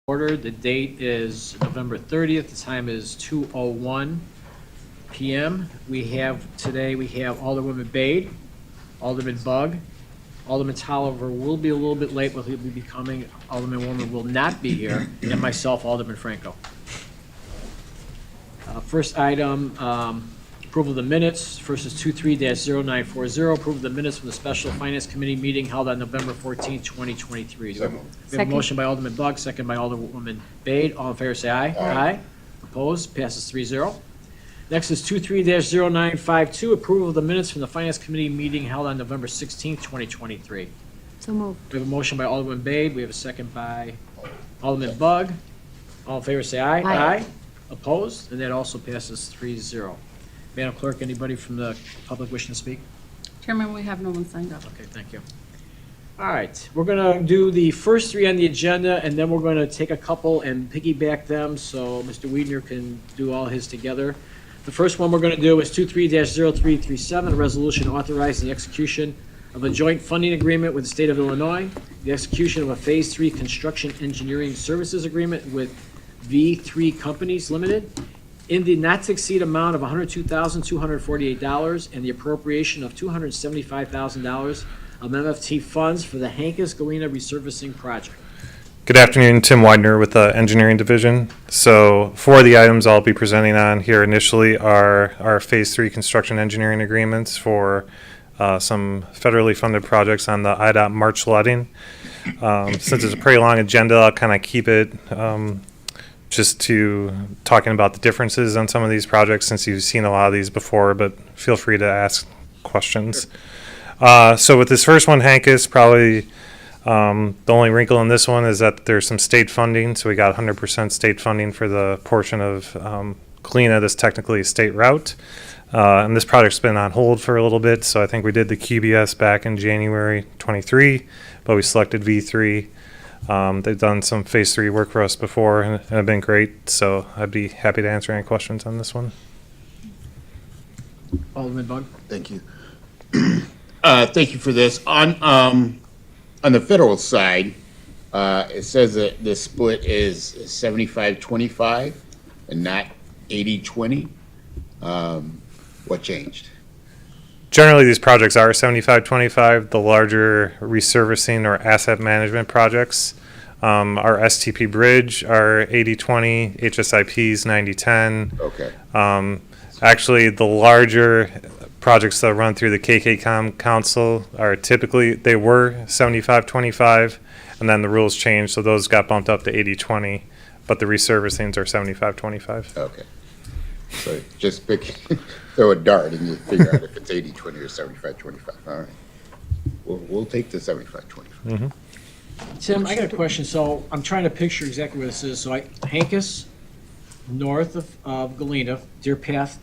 Order. The date is November 30th. The time is 2:01 p.m. We have Alderwoman Bade, Alderman Bug, Alderman Tolliver will be a little bit late, but he'll be coming. Alderman Woman will not be here, and myself, Alderman Franco. First item, approval of the minutes. First is 23-0940, approval of the minutes from the Special Finance Committee meeting held on November 14, 2023. We have a motion by Alderman Bug, second by Alderwoman Bade. All in favor, say aye. Aye. Opposed? Passes 3-0. Next is 23-0952, approval of the minutes from the Finance Committee meeting held on November 16, 2023. So moved. We have a motion by Alderman Bade. We have a second by Alderman Bug. All in favor, say aye. Aye. Opposed? And that also passes 3-0. Madam Clerk, anybody from the public wishing to speak? Chairman, we have no one signed up. Okay, thank you. All right, we're going to do the first three on the agenda, and then we're going to take a couple and piggyback them so Mr. Wiedner can do all his together. The first one we're going to do is 23-0337, a resolution authorizing the execution of a joint funding agreement with the state of Illinois, the execution of a Phase 3 construction engineering services agreement with V3 Companies Limited, in the not-to-exceed amount of $102,248, and the appropriation of $275,000 of MFT funds for the Hankins-Galena resurfacing project. Good afternoon, Tim Widener with the Engineering Division. So 4 of the items I'll be presenting on here initially are our Phase 3 construction engineering agreements for some federally funded projects on the IDOT March letting. Since it's a pretty long agenda, I'll kind of keep it just to talking about the differences on some of these projects since you've seen a lot of these before, but feel free to ask questions. So with this first one, Hankus, probably the only wrinkle in this one is that there's some state funding. So we got 100% state funding for the portion of Galena that's technically a state route. And this project's been on hold for a little bit. So I think we did the QBS back in January 23, but we selected V3. They've done some Phase 3 work for us before and have been great, so I'd be happy to answer any questions on this one. Alderman Bug. Thank you. Thank you for this. On the federal side, it says that the split is 75-25 and not 80-20. What changed? Generally, these projects are 75-25. The larger resurfacing or asset management projects, our STP Bridge are 80-20, HSIP's 90-10. Okay. Actually, the larger projects that run through the KKCOM Council are typically, they were 75-25, and then the rules changed, so those got bumped up to 80-20, but the resurfacings are 75-25. Okay. So just throw a dart and you figure out if it's 80-20 or 75-25. All right. We'll take the 75-25. Tim, I got a question. So I'm trying to picture exactly where this is. So Hankus, north of Galena, Deer Path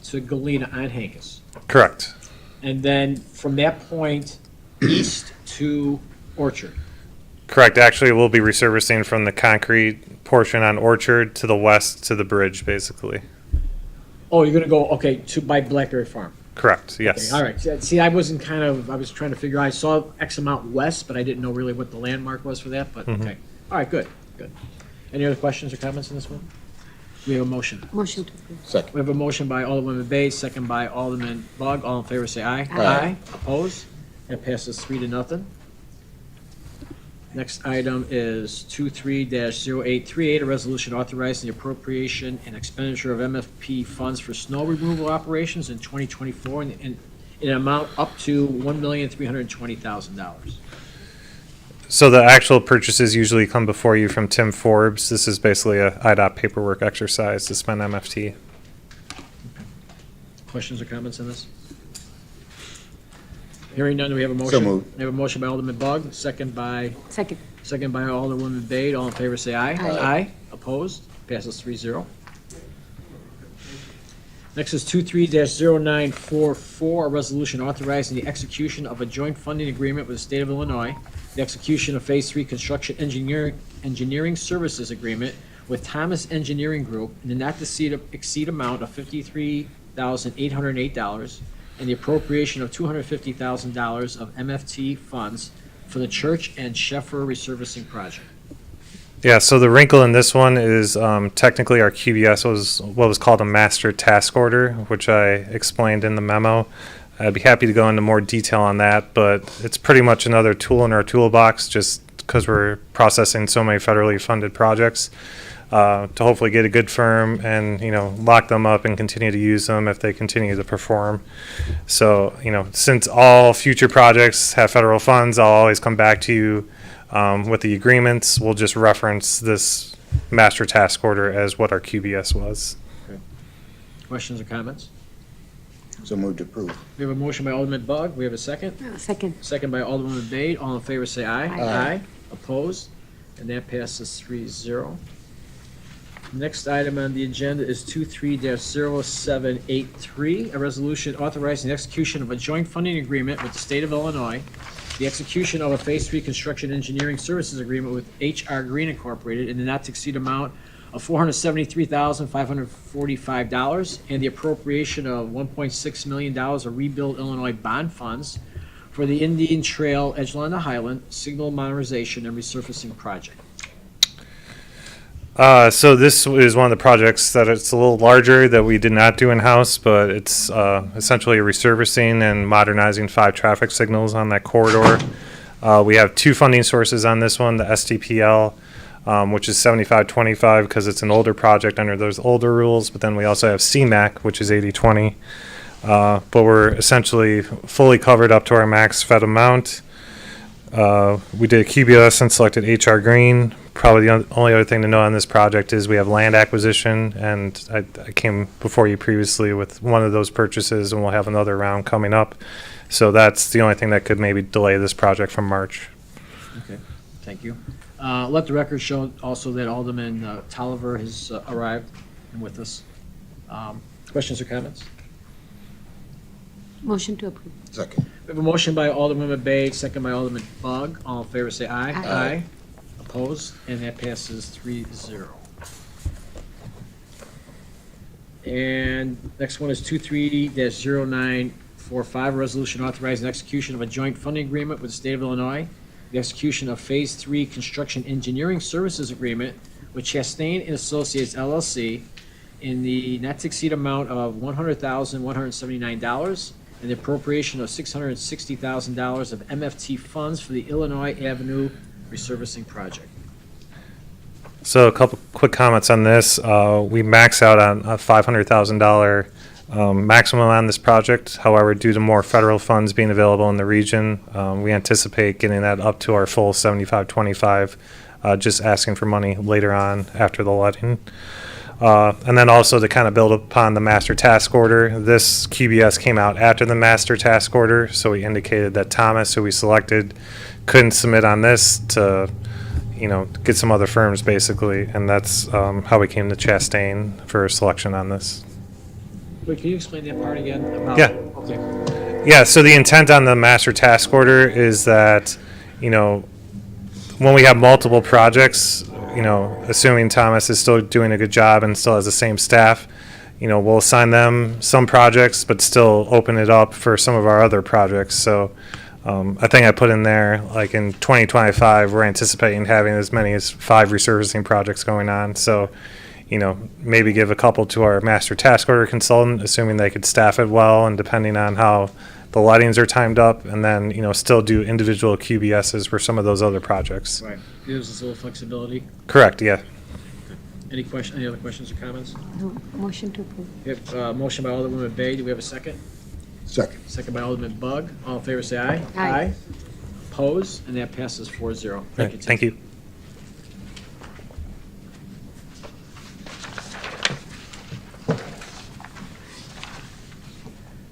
to Galena on Hankus. Correct. And then from that point, east to Orchard. Correct. Actually, we'll be resurfacing from the concrete portion on Orchard to the west to the bridge, basically. Oh, you're gonna go, okay, by Blackberry Farm. Correct, yes. Okay, all right. See, I was trying to figure, I saw X amount west, but I didn't know really what the landmark was for that, but, okay. All right, good. Any other questions or comments on this one? We have a motion. Motion to approve. Second. We have a motion by Alderwoman Bay, second by Alderman Bug. All in favor, say aye. Aye. Opposed? That passes 3-0. Next item is 23-0838, a resolution authorizing the appropriation and expenditure of MFP funds for snow removal operations in 2024 in an amount up to $1,320,000. So the actual purchases usually come before you from Tim Forbes. This is basically a IDOT paperwork exercise to spend MFT. Questions or comments on this? Hearing none, do we have a motion? So moved. We have a motion by Alderman Bug, second by Second. Alderwoman Bade. All in favor, say aye. Aye. Opposed? Passes 3-0. Next is 23-0944, a resolution authorizing the execution of a joint funding agreement with the state of Illinois, the execution of Phase 3 construction engineering services agreement with Thomas Engineering Group in the not-to-exceed amount of $53,808, and the appropriation of $250,000 of MFT funds for the Church and Sheffer resurfacing project. Yeah, so the wrinkle in this one is technically our QBS was what was called a master task order, which I explained in the memo. I'd be happy to go into more detail on that, but it's pretty much another tool in our toolbox just because we're processing so many federally funded projects to hopefully get a good firm and, lock them up and continue to use them if they continue to perform. So, since all future projects have federal funds, I'll always come back to you with the agreements. We'll just reference this master task order as what our QBS was. Questions or comments? So moved to approve. We have a motion by Alderman Bug. We have a second. Second. Second by Alderman Bade. All in favor, say aye. Aye. Opposed? And that passes 3-0. Next item on the agenda is 23-0783, a resolution authorizing the execution of a joint funding agreement with the state of Illinois, the execution of a Phase 3 construction engineering services agreement with H.R. Green Incorporated in the not-to-exceed amount of $473,545, and the appropriation of $1.6 million of Rebuild Illinois bond funds for the Indian Trail Edgelon to Highland Signal Modernization and Resurfacing Project. So this is one of the projects that it's a little larger that we did not do in-house, but it's essentially resurfacing and modernizing 5 traffic signals on that corridor. We have 2 funding sources on this one, the SDPL, which is 75-25 because it's an older project under those older rules, but then we also have CMAC, which is 80-20. But we're essentially fully covered up to our max Fed amount. We did a QBS and selected HR Green. Probably the only other thing to know on this project is we have land acquisition, and I came before you previously with one of those purchases, and we'll have another round coming up. So that's the only thing that could maybe delay this project from March. Okay, thank you. Let the record show also that Alderman Tolliver has arrived and with us. Questions or comments? Motion to approve. Second. We have a motion by Alderman Bay, second by Alderman Bug. All in favor, say aye. Aye. Opposed? And that passes 3-0. And next one is 23-0945, a resolution authorizing the execution of a joint funding agreement with the state of Illinois, the execution of Phase 3 construction engineering services agreement with Chastain and Associates LLC in the not-to-exceed amount of $100,179, and the appropriation of $660,000 of MFT funds for the Illinois Avenue resurfacing project. So a couple quick comments on this. We max out on a $500,000 maximum on this project. However, due to more federal funds being available in the region, we anticipate getting that up to our full 75-25, just asking for money later on after the letting. And then also to kind of build upon the master task order, this QBS came out after the master task order, so we indicated that Thomas, who we selected, couldn't submit on this to, get some other firms basically, and that's how we came to Chastain for selection on this. Wait, can you explain that part again? About, Yeah. Okay. Yeah, so the intent on the master task order is that, when we have multiple projects, assuming Thomas is still doing a good job and still has the same staff, we'll assign them some projects, but still open it up for some of our other projects. So I think I put in there, like in 2025, we're anticipating having as many as 5 resurfacing projects going on. So, maybe give a couple to our master task order consultant, assuming they could staff it well and depending on how the lettings are timed up, and then, still do individual QBSs for some of those other projects. Right. Gives us a little flexibility. Correct, yeah. Any other questions or comments? No, motion to approve. We have a motion by Alderman Bay. Do we have a second? Second. Second by Alderman Bug. All in favor, say aye. Aye. Opposed? And that passes 4-0. Thank you, Tim. Thank you.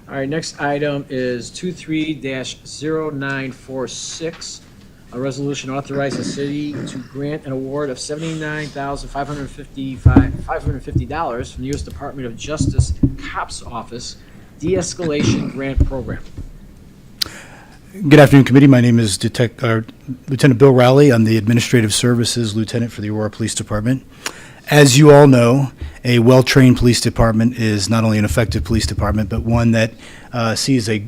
All right, next item is 23-0946, a resolution authorizing the city to grant an award of $79,550 from the U.S. Department of Justice COPS Office De-escalation Grant Program. Good afternoon, committee. My name is Lieutenant Bill Rowley. I'm the Administrative Services Lieutenant for the Aurora Police Department. As you all know, a well-trained police department is not only an effective police department, but one that sees a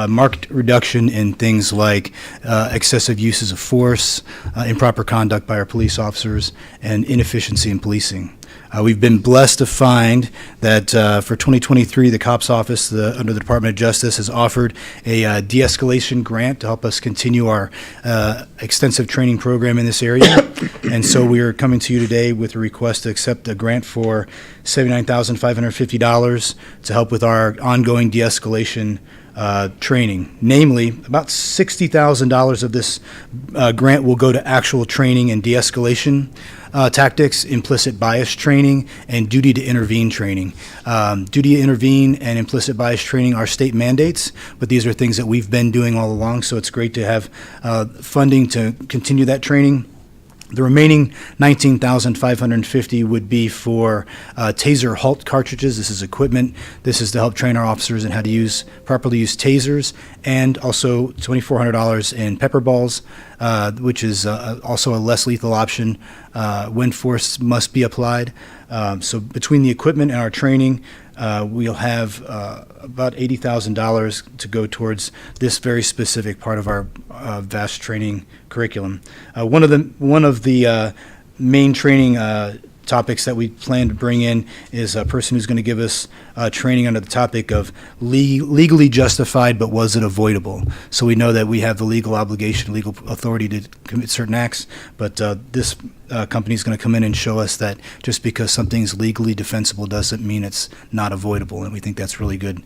marked reduction in things like excessive uses of force, improper conduct by our police officers, and inefficiency in policing. We've been blessed to find that for 2023, the COPS Office under the Department of Justice has offered a de-escalation grant to help us continue our extensive training program in this area. And so we are coming to you today with a request to accept a grant for $79,550 to help with our ongoing de-escalation training. Namely, about $60,000 of this grant will go to actual training and de-escalation tactics, implicit bias training, and duty to intervene training. Duty to intervene and implicit bias training are state mandates, but these are things that we've been doing all along, so it's great to have funding to continue that training. The remaining $19,550 would be for taser halt cartridges. This is equipment. This is to help train our officers in how to properly use tasers, and also $2,400 in pepper balls, which is also a less lethal option when force must be applied. So between the equipment and our training, we'll have about $80,000 to go towards this very specific part of our vast training curriculum. One of the main training topics that we plan to bring in is a person who's going to give us training under the topic of legally justified, but was it avoidable? So we know that we have the legal obligation, legal authority to commit certain acts, but this company is going to come in and show us that just because something's legally defensible doesn't mean it's not avoidable, and we think that's really good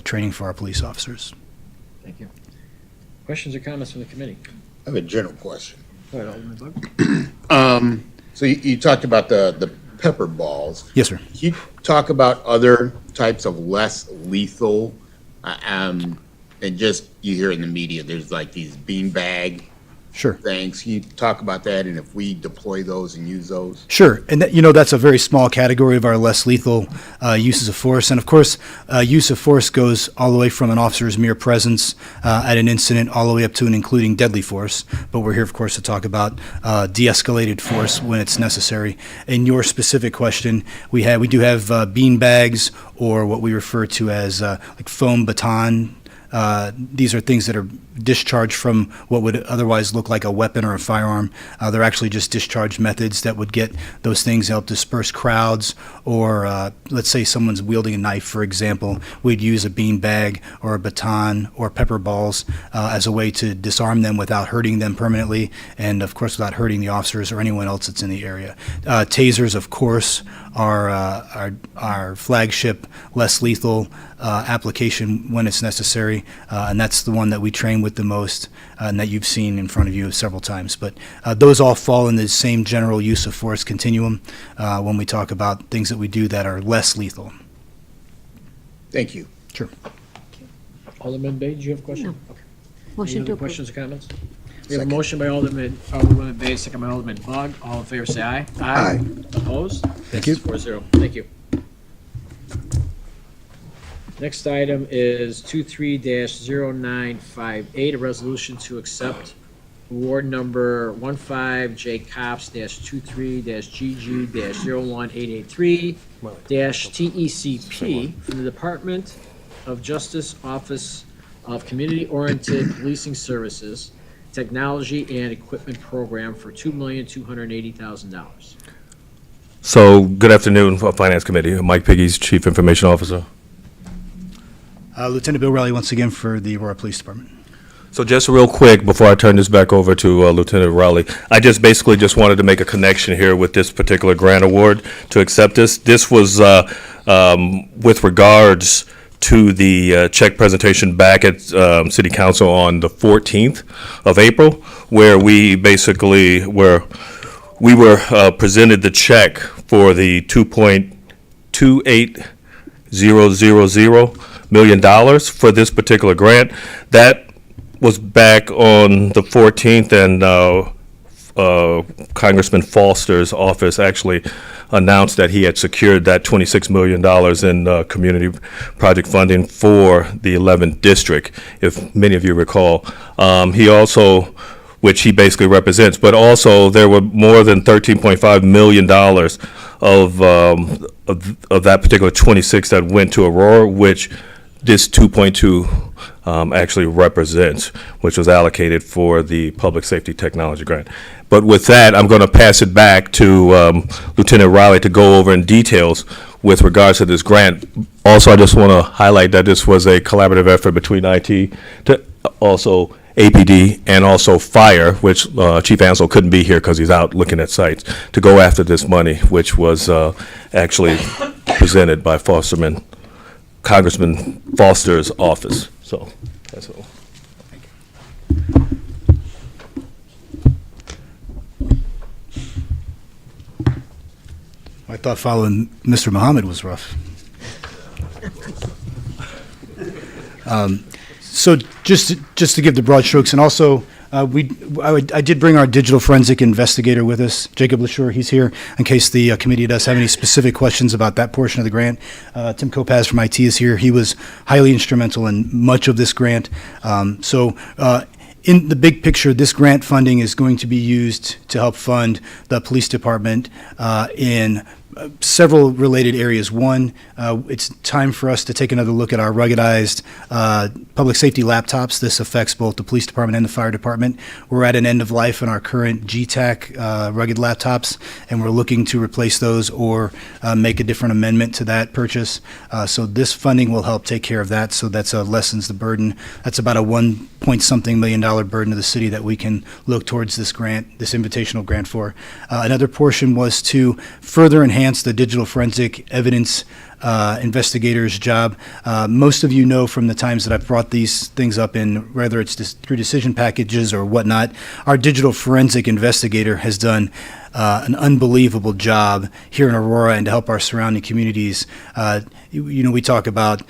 training for our police officers. Thank you. Questions or comments from the committee? I have a general question. All right, Alderman Bug. So you talked about the pepper balls. Yes, sir. Can you talk about other types of less lethal, and just, you hear in the media, there's like these beanbag Sure. things. Can you talk about that, and if we deploy those and use those? Sure, and that's a very small category of our less lethal uses of force. And of course, use of force goes all the way from an officer's mere presence at an incident all the way up to and including deadly force. But we're here, of course, to talk about de-escalated force when it's necessary. In your specific question, we do have bean bags, or what we refer to as like foam baton. These are things that are discharged from what would otherwise look like a weapon or a firearm. They're actually just discharge methods that would get those things, help disperse crowds, or let's say someone's wielding a knife, for example. We'd use a bean bag or a baton or pepper balls as a way to disarm them without hurting them permanently, and of course without hurting the officers or anyone else that's in the area. Tasers, of course, are our flagship less lethal application when it's necessary, and that's the one that we train with the most, and that you've seen in front of you several times. But those all fall in the same general use of force continuum when we talk about things that we do that are less lethal. Thank you. Sure. Alderman Bay, do you have a question? No. Okay. Any Motion to other approve. questions or comments? We have a Second. motion by Alderman Bay, second by Alderman Bug. All in favor, say aye. Aye. Opposed? Thank you. Passes 4-0. Thank you. Next item is 23-0958, a resolution to accept award number 15J Cops-23-GG-01883-TECP from the Department of Justice Office of Community-Oriented Policing Services, Technology and Equipment Program for $2,280,000. So, good afternoon, Finance Committee. Mike Piggy's Chief Information Officer. Lieutenant Bill Riley, once again, for the Aurora Police Department. So just real quick, before I turn this back over to Lieutenant Rowley, I just basically just wanted to make a connection here with this particular grant award to accept this. This was with regards to the check presentation back at City Council on the 14th of April, where we basically were presented the check for the $2.28000 million for this particular grant. That was back on the 14th, and Congressman Foster's office actually announced that he had secured that $26 million in community project funding for the 11th district, if many of you recall. He also which he basically represents. But also, there were more than $13.5 million of that particular 26 that went to Aurora, which this 2.2 actually represents, which was allocated for the Public Safety Technology Grant. But with that, I'm going to pass it back to Lieutenant Riley to go over in details with regards to this grant. Also, I just want to highlight that this was a collaborative effort between IT, to also APD, and also Fire, which Chief Ansel couldn't be here because he's out looking at sites, to go after this money, which was actually presented by Congressman Foster's office. So that's all. I thought following Mr. Muhammad was rough. So just to give the broad strokes, and also I did bring our digital forensic investigator with us, Jacob LaSure. He's here in case the committee does have any specific questions about that portion of the grant. Tim Kopaz from IT is here. He was highly instrumental in much of this grant. In the big picture, this grant funding is going to be used to help fund the police department in several related areas. One, it's time for us to take another look at our ruggedized public safety laptops. This affects both the police department and the fire department. We're at an end of life in our current GTAC rugged laptops, and we're looking to replace those or make a different amendment to that purchase. So this funding will help take care of that. So that's lessens the burden. That's about a $1-point-something million burden to the city that we can look towards this grant, this invitational grant for. Another portion was to further enhance the digital forensic evidence investigator's job. Most of you know from the times that I've brought these things up in, whether it's through decision packages or whatnot, our digital forensic investigator has done an unbelievable job here in Aurora and to help our surrounding communities. We talk about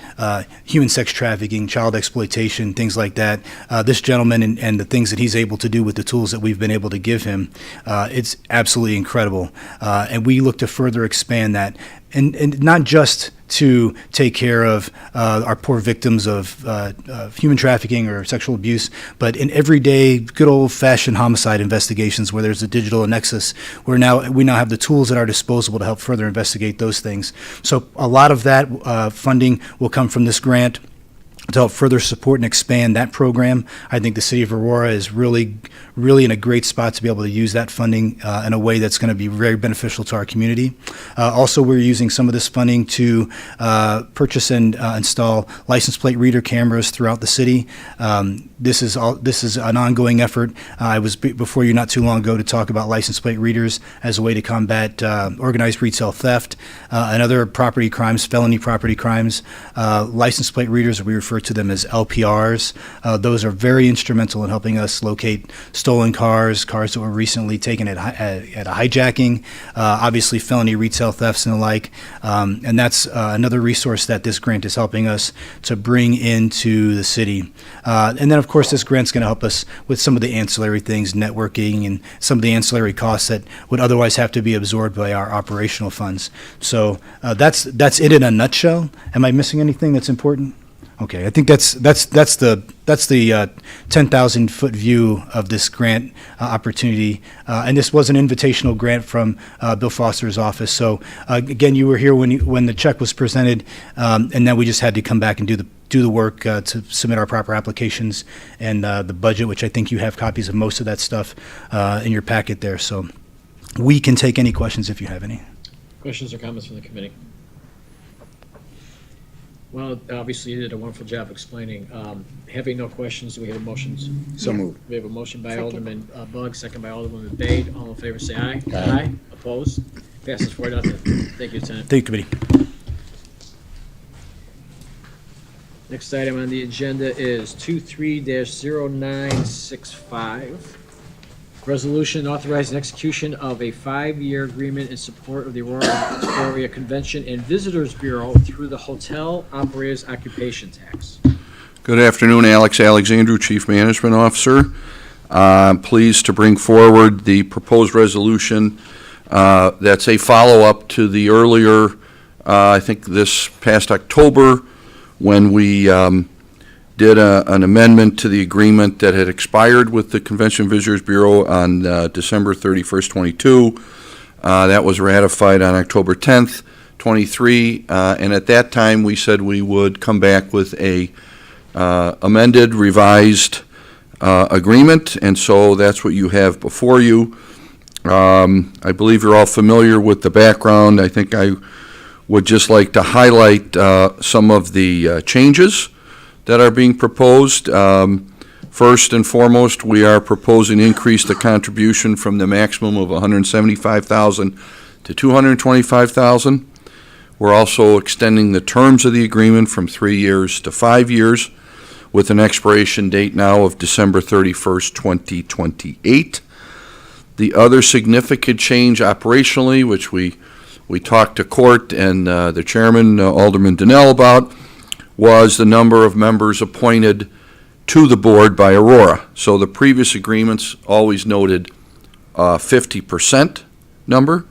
human sex trafficking, child exploitation, things like that. This gentleman and the things that he's able to do with the tools that we've been able to give him, it's absolutely incredible. And we look to further expand that. And not just to take care of our poor victims of human trafficking or sexual abuse, but in everyday, good old-fashioned homicide investigations where there's a digital nexus, we now have the tools at our disposal to help further investigate those things. So a lot of that funding will come from this grant to help further support and expand that program. I think the city of Aurora is really in a great spot to be able to use that funding in a way that's going to be very beneficial to our community. Also, we're using some of this funding to purchase and install license plate reader cameras throughout the city. This is an ongoing effort. I was before you not too long ago to talk about license plate readers as a way to combat organized retail theft and other property crimes, felony property crimes. License plate readers, we refer to them as LPRs. Those are very instrumental in helping us locate stolen cars that were recently taken at a hijacking, obviously felony retail thefts and the like. And that's another resource that this grant is helping us to bring into the city. And then, of course, this grant's going to help us with some of the ancillary things, networking, and some of the ancillary costs that would otherwise have to be absorbed by our operational funds. So that's it in a nutshell. Am I missing anything that's important? Okay, I think that's the 10,000-foot view of this grant opportunity, and this was an invitational grant from Bill Foster's office. So again, you were here when the check was presented, and then we just had to come back and do the work to submit our proper applications and the budget, which I think you have copies of most of that stuff in your packet there. So we can take any questions if you have any. Questions or comments from the committee? Well, obviously, you did a wonderful job explaining. Having no questions, do we have a motion? So moved. We have a motion by Second. Alderman Bugg, second by Alderman Bade. All in favor, say aye. Aye. Opposed? Passes 4-0. Thank you, Lieutenant. Thank you, committee. Next item on the agenda is 23-0965. Resolution authorizing execution of a 5-year agreement in support of the Aurora Area Convention and Visitors Bureau through the Hotel Operators Occupation Tax. Good afternoon, Alex Alexandru, Chief Management Officer. I'm pleased to bring forward the proposed resolution that's a follow-up to the earlier, I think this past October, when we did an amendment to the agreement that had expired with the Convention Visitors Bureau on December 31st, 22. That was ratified on October 10th, 23, and at that time, we said we would come back with a amended, revised agreement, and so that's what you have before you. I believe you're all familiar with the background. I think I would just like to highlight some of the changes that are being proposed. First and foremost, we are proposing to increase the contribution from the maximum of $175,000 to $225,000. We're also extending the terms of the agreement from 3 years to 5 years, with an expiration date now of December 31st, 2028. The other significant change operationally, which we talked to Court and the chairman, Alderman Donnell, about, was the number of members appointed to the board by Aurora. So the previous agreements always noted 50% number.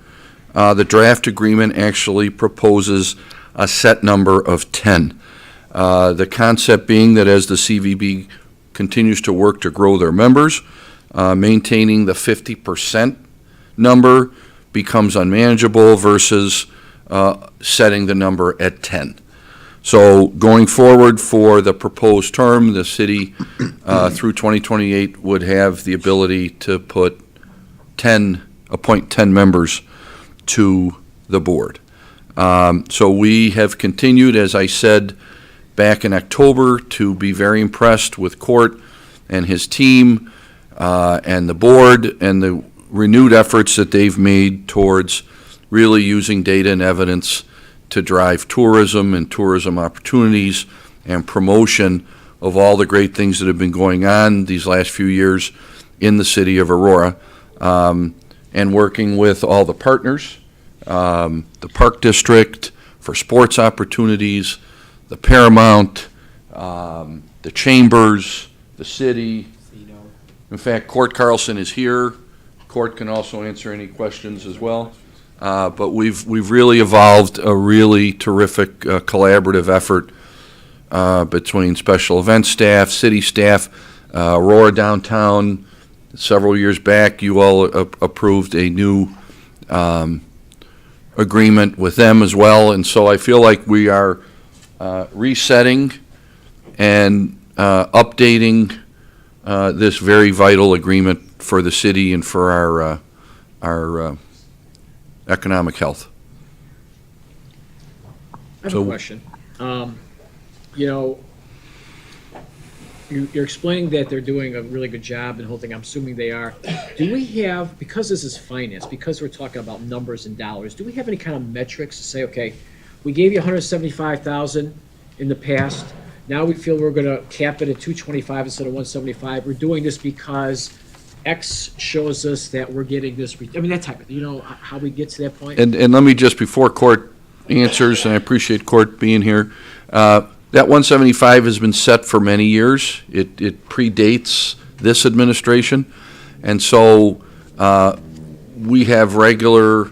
The draft agreement actually proposes a set number of 10. The concept being that as the CVB continues to work to grow their members, maintaining the 50% number becomes unmanageable versus setting the number at 10. So going forward for the proposed term, the city through 2028 would have the ability to appoint 10 members to the board. So we have continued, as I said back in October, to be very impressed with Court and his team and the board and the renewed efforts that they've made towards really using data and evidence to drive tourism and tourism opportunities and promotion of all the great things that have been going on these last few years in the city of Aurora, and working with all the partners, the Park District for sports opportunities, the Paramount, the Chambers, the city. In fact, Court Carlson is here. Court can also answer any questions as well. But we've really evolved a really terrific collaborative effort between special event staff, city staff, Aurora downtown. Several years back, you all approved a new agreement with them as well, and so I feel like we are resetting and updating this very vital agreement for the city and for our economic health. I have So- a question. You're explaining that they're doing a really good job and the whole thing, I'm assuming they are. Do we have, because this is finance, because we're talking about numbers and dollars, do we have any kind of metrics to say, okay, we gave you 175,000 in the past, now we feel we're gonna cap it at 225 instead of 175, we're doing this because X shows us that we're getting this, that type of, how we get to that point? And let me just, before Court answers, and I appreciate Court being here, that 175 has been set for many years. It predates this administration. And so we have regular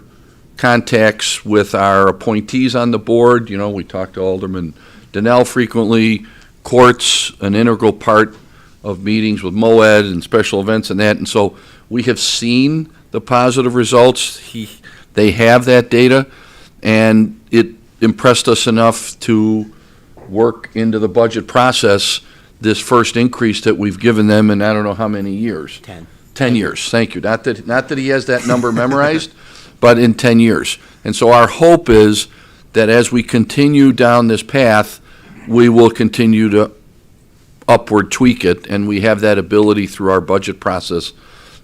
contacts with our appointees on the board. We talk to Alderman Donnell frequently. Court's an integral part of meetings with MOED and special events and that. And so we have seen the positive results. They have that data, and it impressed us enough to work into the budget process this first increase that we've given them in I don't know how many years. 10 years, thank you. Not that he has that number memorized, but in 10 years. And so our hope is that as we continue down this path, we will continue to upward tweak it, and we have that ability through our budget process.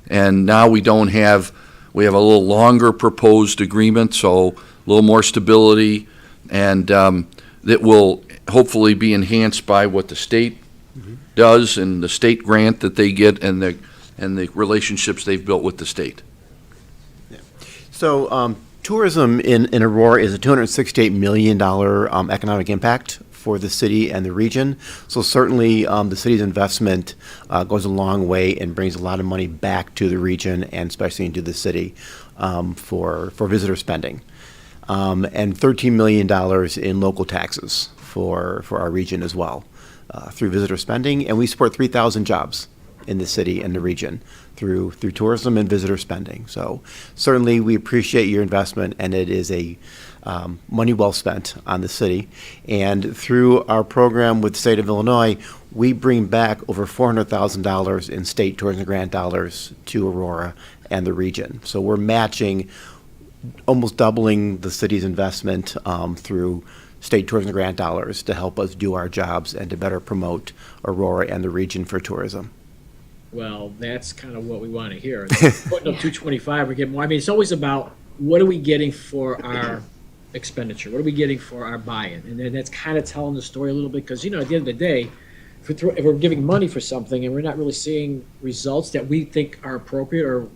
And now we have a little longer proposed agreement, so a little more stability, and that will hopefully be enhanced by what the state does and the state grant that they get and the relationships they've built with the state. So tourism in Aurora is a $268 million economic impact for the city and the region. So certainly the city's investment goes a long way and brings a lot of money back to the region and especially into the city for visitor spending. And $13 million in local taxes for our region as well. through visitor spending, and we support 3,000 jobs in the city and the region through tourism and visitor spending. So certainly we appreciate your investment, and it is a money well spent on the city. And through our program with the state of Illinois, we bring back over $400,000 in state tourism grant dollars to Aurora and the region. So we're matching, almost doubling the city's investment through state tourism grant dollars to help us do our jobs and to better promote Aurora and the region for tourism. Well, that's kind of what we want to hear. Putting up 225, we get more. I mean, it's always about what are we getting for our expenditure? What are we getting for our buy-in? And then that's kind of telling the story a little bit, because, at the end of the day, if we're giving money for something and we're not really seeing results that we think are appropriate or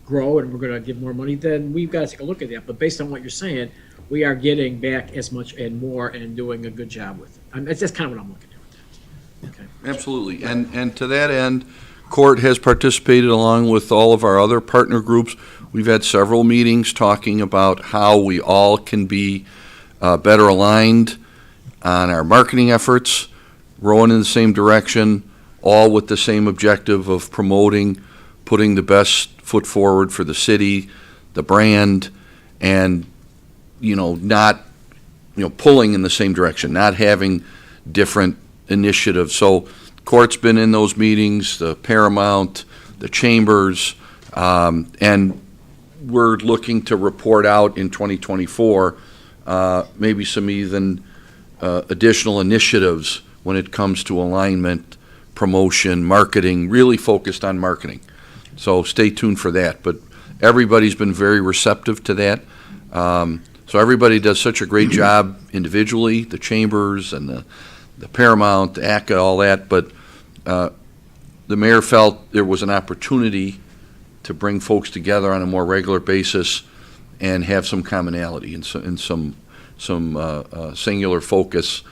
grow, and we're going to give more money, then we've got to take a look at that. But based on what you're saying, we are getting back as much and more and doing a good job with it. That's kind of what I'm looking at with that. Okay. Absolutely. And to that end, Court has participated along with all of our other partner groups. We've had several meetings talking about how we all can be better aligned on our marketing efforts, rowing in the same direction, all with the same objective of promoting, putting the best foot forward for the city, the brand, and, not, pulling in the same direction, not having different initiatives. So Court's been in those meetings, the Paramount, the Chambers, and we're looking to report out in 2024 maybe some even additional initiatives when it comes to alignment, promotion, marketing, really focused on marketing. So stay tuned for that. But everybody's been very receptive to that. So everybody does such a great job individually, the Chambers and the Paramount, the ACA, all that, but the mayor felt there was an opportunity to bring folks together on a more regular basis and have some commonality and some singular focus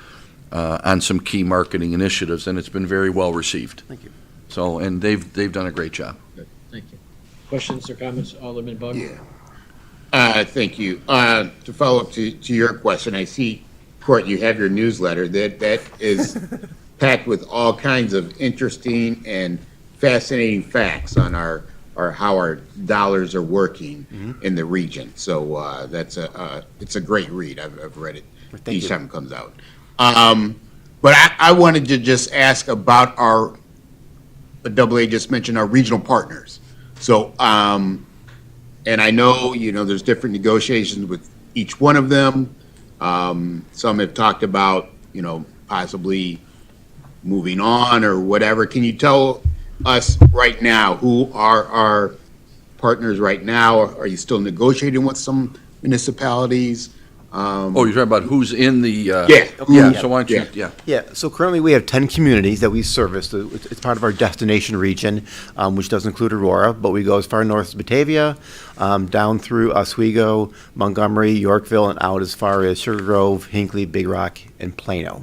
on some key marketing initiatives, and it's been very well received. Thank you. So, and they've done a great job. Good. Thank you. Questions or comments, Alderman Bug? Yeah. Thank you. To follow up to your question, I see, Court, you have your newsletter that is packed with all kinds of interesting and fascinating facts on how our dollars are working in the region. So it's a great read. I've read it each time it comes out. But I wanted to just ask about AA just mentioned our regional partners. So, and I know, there's different negotiations with each one of them. Some have talked about, possibly moving on or whatever. Can you tell us right now who are our partners right now? Are you still negotiating with some municipalities? You're talking about who's in the... Yeah. So why don't you... Yeah. Yeah, so currently we have 10 communities that we service. It's part of our destination region, which does include Aurora, but we go as far north as Batavia, down through Oswego, Montgomery, Yorkville, and out as far as Sugar Grove, Hinckley, Big Rock, and Plano.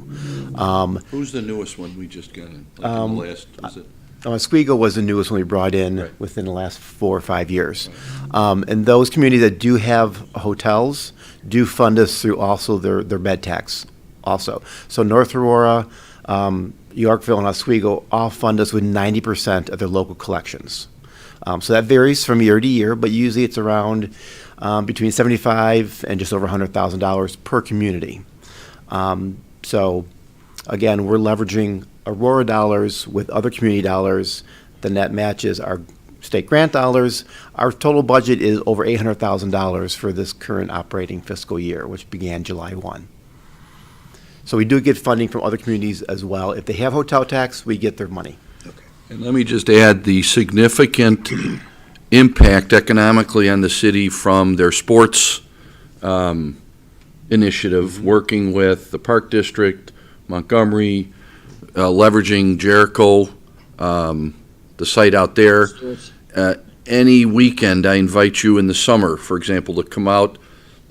Who's the newest one we just got in? Like in the last, was it? Oswego was the newest one we brought in Right. within the last 4 or 5 years. And those communities that do have hotels do fund us through also their bed tax also. So North Aurora, Yorkville, and Oswego all fund us with 90% of their local collections. So that varies from year to year, but usually it's around between $75,000 and just over $100,000 per community. So again, we're leveraging Aurora dollars with other community dollars. The net matches our state grant dollars. Our total budget is over $800,000 for this current operating fiscal year, which began July 1. So we do get funding from other communities as well. If they have hotel tax, we get their money. And let me just add the significant impact economically on the city from their sports initiative, working with the Park District, Montgomery, leveraging Jericho, the site out there. Any weekend, I invite you in the summer, for example, to come out,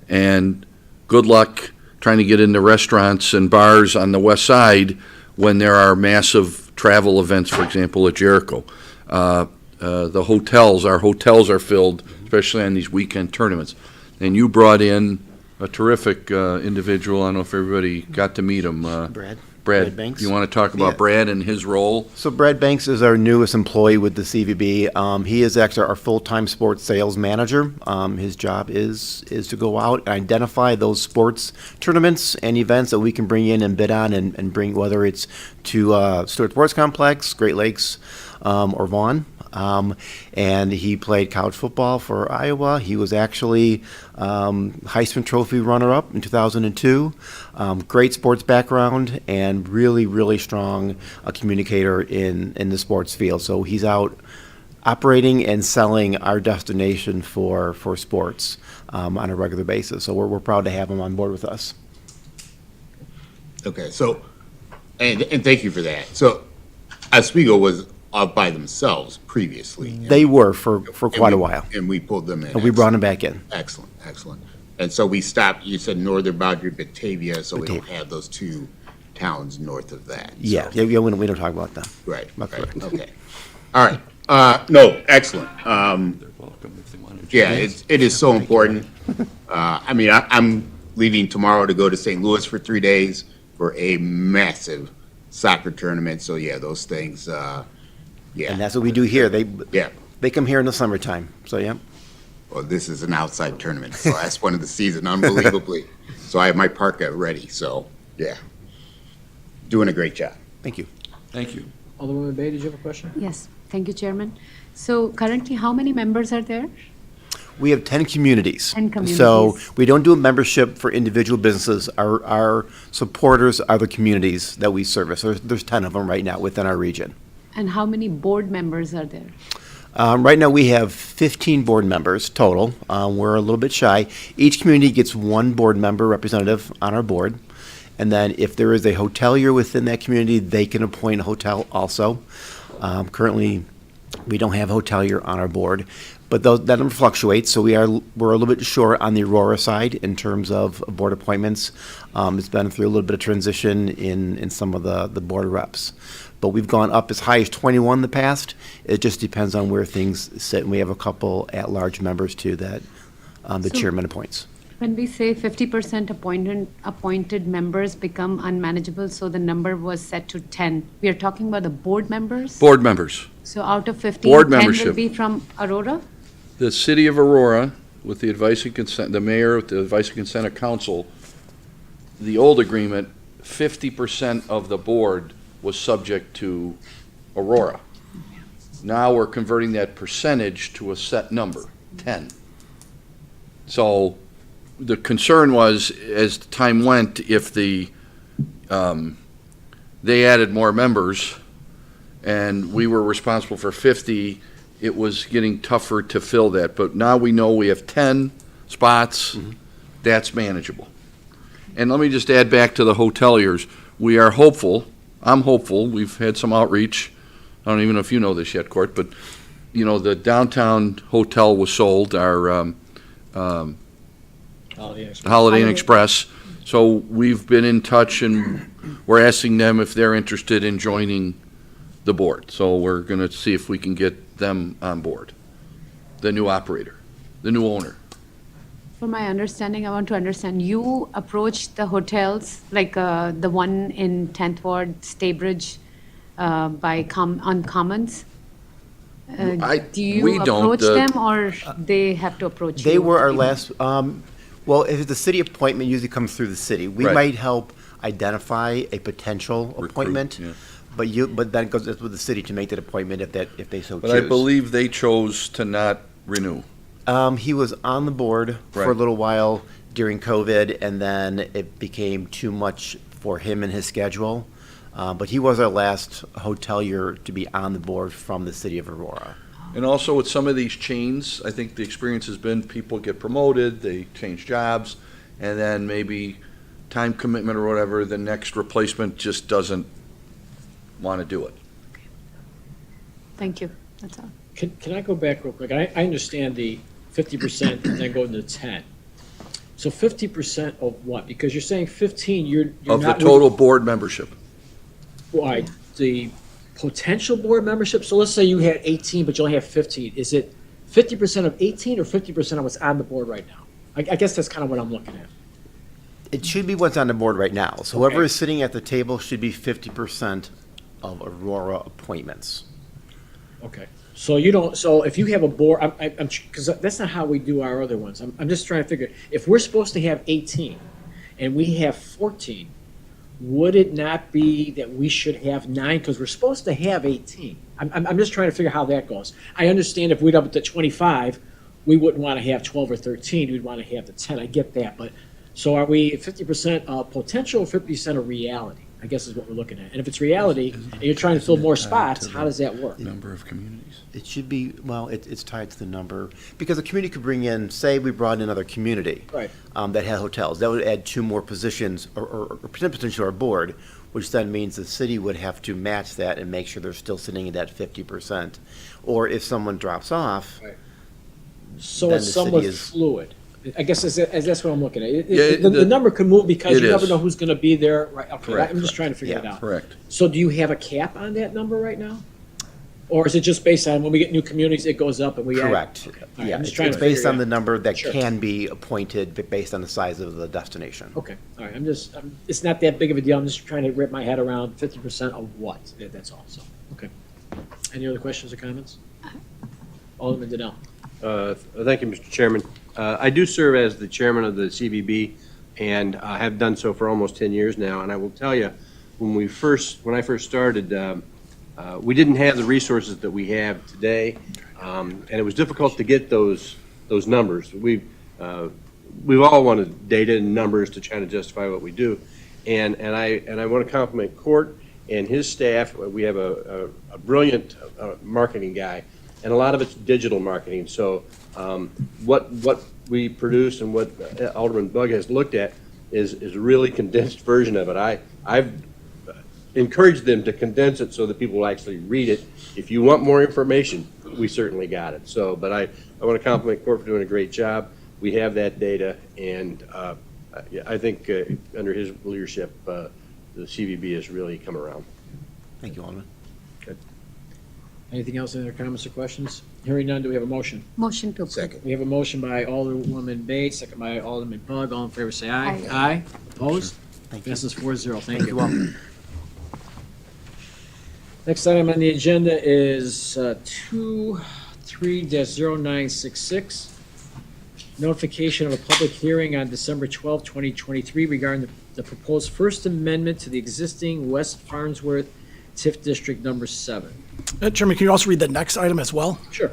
and good luck trying to get into restaurants and bars on the west side when there are massive travel events, for example, at Jericho. The hotels, our hotels are filled, especially on these weekend tournaments. And you brought in a terrific individual. I don't know if everybody got to meet him. Brad, Banks. you want to talk about Yeah. Brad and his role? So Brad Banks is our newest employee with the CVB. He is actually our full-time sports sales manager. His job is to go out and identify those sports tournaments and events that we can bring in and bid on and bring, whether it's to Stewart Sports Complex, Great Lakes, or Vaughan. And he played college football for Iowa. He was actually Heisman Trophy runner-up in 2002. Great sports background and really, really strong communicator in the sports field. So he's out operating and selling our destination for sports on a regular basis. So we're proud to have him on board with us. Okay, so, and thank you for that. So Oswego was off by themselves previously. They were for quite a we- while. And we pulled them in. And we brought him back in. Excellent, excellent. And so we stopped, you said northern boundary Batavia, so we don't Batavia. have those two towns north of that. so- Yeah, we don't talk about that. Right, That's right, correct. okay. All right, no, excellent. They're welcome if they want to. Yeah, it is so important. I mean, I'm leaving tomorrow to go to St. Louis for 3 days for a massive soccer tournament, so yeah, those things, And yeah, that's what we do here. yeah. They come here in the summertime. So, yeah. Well, this is an outside tournament, so that's one of the season, unbelievably. So I have my parka ready, so, yeah. Doing a great job. Thank you. Thank you. Alderwoman Bay, did you have a question? Yes, thank you, Chairman. So currently, how many members are there? We have 10 communities. 10 communities. So we don't do a membership for individual businesses. Our supporters are the communities that we service. There's 10 of them right now within our region. And how many board members are there? Right now, we have 15 board members total. We're a little bit shy. Each community gets one board member representative on our board. And then if there is a hotelier within that community, they can appoint a hotel also. Currently, we don't have a hotelier on our board, but that number fluctuates, so we're a little bit short on the Aurora side in terms of board appointments. It's been through a little bit of transition in some of the board reps. But we've gone up as high as 21 in the past. It just depends on where things sit, and we have a couple at-large members too that the So- chairman appoints. When we say 50% appointed members become unmanageable, so the number was set to 10. We are talking about the board members? Board members. So out of 15, Board 10 will membership. be from Aurora? The city of Aurora, with the advice and consent, the mayor, with the advice and consent of council, the old agreement, 50% of the board was subject to Aurora. Now we're converting that percentage to a set number, 10. So the concern was, as time went, if they added more members and we were responsible for 50, it was getting tougher to fill that. But now we know we have 10 spots, that's manageable. And let me just add back to the hoteliers. We are hopeful, I'm hopeful, we've had some outreach. I don't even know if you know this yet, Court, but, you know, the downtown hotel was sold, our Holiday Inn Express. So we've been in touch and we're asking them if they're interested in joining the board. So we're going to see if we can get them on board, the new operator, the new owner. From my understanding, I want to understand, you approached the hotels, like the one in 10th Ward, Staybridge, on Commons? Do we you don't, approach them, or they have to approach you? They were our last, well, if it's a city appointment, usually comes through the city. We Right. might help identify a potential appointment, yeah. but then it goes with the city to make that appointment if they so choose. But I believe they chose to not renew. He was on the board for a Right. little while during COVID, and then it became too much for him and his schedule. But he was our last hotelier to be on the board from the city of Aurora. And also with some of these chains, I think the experience has been people get promoted, they change jobs, and then maybe time commitment or whatever, the next replacement just doesn't want to do it. Thank you, that's all. Can I go back real quick? I understand the 50% and then go to the 10. So 50% of what? Because you're saying 15, you're Of the not. total board membership. Why, the potential board membership? So let's say you had 18, but you only have 15. Is it 50% of 18 or 50% of what's on the board right now? I guess that's kind of what I'm looking at. It should be what's on the board right now. So whoever Okay. is sitting at the table should be 50% of Aurora appointments. Okay. So you don't, so if you have a board, I'm, because that's not how we do our other ones. I'm just trying to figure, if we're supposed to have 18 and we have 14, would it not be that we should have 9? Because we're supposed to have 18. I'm just trying to figure how that goes. I understand if we'd up to 25, we wouldn't want to have 12 or 13, we'd want to have the 10. I get that, but, so are we 50% potential or 50% of reality? I guess is what we're looking at. And if it's reality, and you're trying to fill more spots, how does that work? Number of communities. It should be, well, it's tied to the number, because a community could bring in, say we brought in another community. Right. That had hotels, that would add 2 more positions, or potentially to our board, which then means the city would have to match that and make sure they're still sitting at that 50%. Or if someone drops off, Right. So Then it's the city somewhat is- fluid. I guess that's what I'm looking at. Yeah, The number can move because it you never is. know who's going to be there. Right, okay, Correct, I'm just trying to figure it Yeah, out. Correct. So do you have a cap on that number right now? Or is it just based on when we get new communities, it goes up and we add? correct. Okay. All right, Yeah, I'm just it's trying it's to figure based it on out. the number that Sure. can be appointed, but based on the size of the destination. Okay, all right, it's not that big of a deal, I'm just trying to wrap my head around 50% of what, that's all, so, okay. Any other questions or comments? Alderman Donnell. Thank you, Mr. Chairman. I do serve as the chairman of the CVB and have done so for almost 10 years now. And I will tell you, when I first started, we didn't have the resources that we have today, and it was difficult to get those numbers. We've all wanted data and numbers to try to justify what we do, and I want to compliment Court and his staff. We have a brilliant marketing guy, and a lot of it's digital marketing. So what we produce and what Alderman Bug has looked at is a really condensed version of it. I've encouraged them to condense it so that people will actually read it. If you want more information, we certainly got it. So, but I want to compliment Court for doing a great job. We have that data, and I think under his leadership, the CVB has really come around. Thank you, Alderman. Anything else, any other comments or questions? Hearing none, do we have a motion? Motion to approve. Second. We have a motion by Alderwoman Bates, second by Alderman Bug. All in favor, say aye. Aye. Aye. Opposed? Thank you. Passes 4-0. Thank Thank you all. you. Next item on the agenda is 23-0966. Notification of a public hearing on December 12, 2023 regarding the proposed First Amendment to the existing West Farnsworth TIF District Number 7. Chairman, can you also read the next item as well? Sure.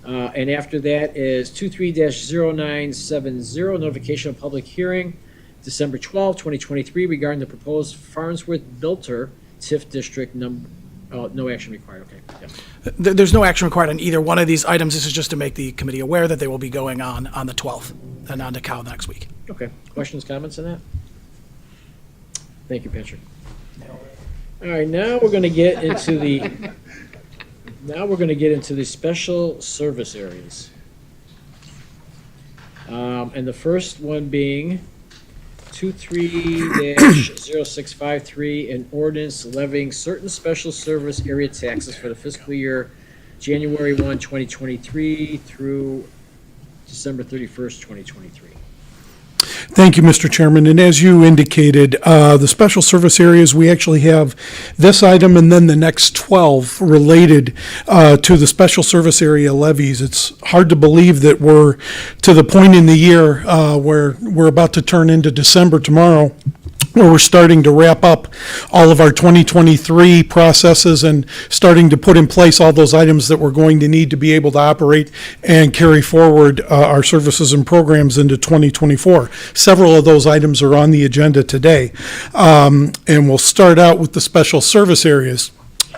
And after that is 23-0970, notification of public hearing, December 12, 2023, regarding the proposed Farnsworth-Bilter TIF District number, no action required, okay. Yeah. There's no action required on either one of these items. This is just to make the committee aware that they will be going on the 12th and on to Cal next week. Okay, questions, comments on that? Thank you, Patrick. All right, now we're gonna get into the special service areas. And the first one being 23-0653, an ordinance levying certain special service area taxes for the fiscal year January 1, 2023 through December 31st, 2023. Thank you, Mr. Chairman. And as you indicated, the special service areas, we actually have this item and then the next 12 related to the special service area levies. It's hard to believe that we're to the point in the year where we're about to turn into December tomorrow, where we're starting to wrap up all of our 2023 processes and starting to put in place all those items that we're going to need to be able to operate and carry forward our services and programs into 2024. Several of those items are on the agenda today. And we'll start out with the special service areas.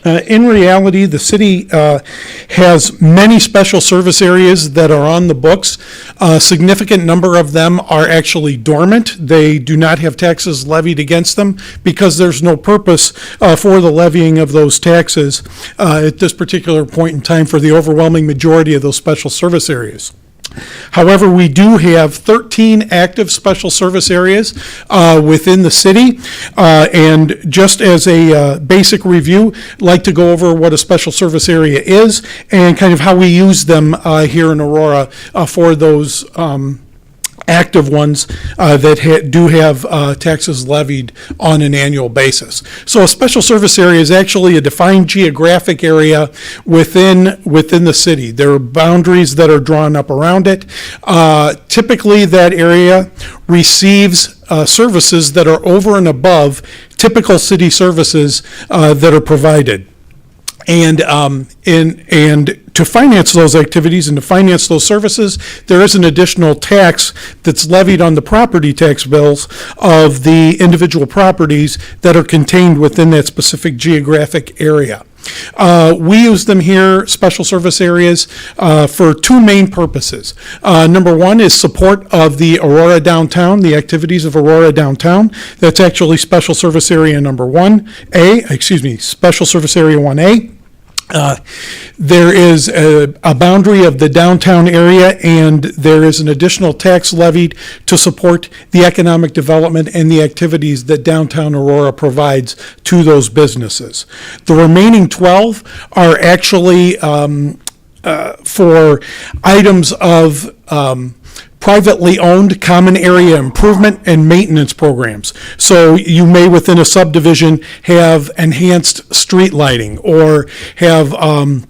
In reality, the city has many special service areas that are on the books. A significant number of them are actually dormant. They do not have taxes levied against them because there's no purpose for the levying of those taxes at this particular point in time for the overwhelming majority of those special service areas. However, we do have 13 active special service areas within the city. And just as a basic review, I'd like to go over what a special service area is and kind of how we use them here in Aurora for those active ones that do have taxes levied on an annual basis. So a special service area is actually a defined geographic area within the city. There are boundaries that are drawn up around it. Typically, that area receives services that are over and above typical city services that are provided. And to finance those activities and to finance those services, there is an additional tax that's levied on the property tax bills of the individual properties that are contained within that specific geographic area. We use them here, special service areas, for two main purposes. Number one is support of the Aurora downtown, the activities of Aurora downtown. That's actually special service area number 1A, special service area 1A. There is a boundary of the downtown area, and there is an additional tax levied to support the economic development and the activities that downtown Aurora provides to those businesses. The remaining 12 are actually for items of privately owned common area improvement and maintenance programs. So you may, within a subdivision, have enhanced street lighting or have common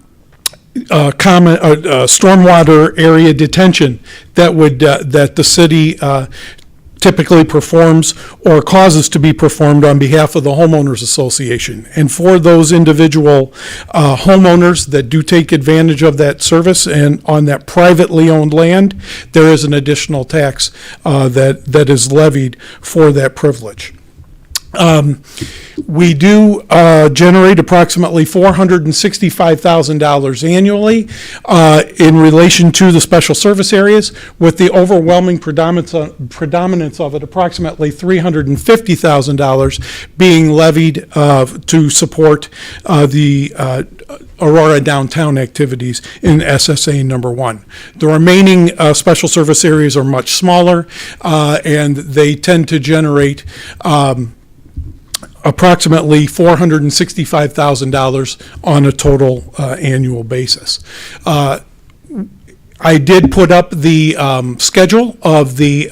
stormwater area detention that the city typically performs or causes to be performed on behalf of the homeowners association. And for those individual homeowners that do take advantage of that service and on that privately owned land, there is an additional tax that is levied for that privilege. We do generate approximately $465,000 annually in relation to the special service areas, with the overwhelming predominance of it, approximately $350,000, being levied to support the Aurora downtown activities in SSA number 1. The remaining special service areas are much smaller, and they tend to generate approximately $465,000 on a total annual basis. I did put up the schedule of the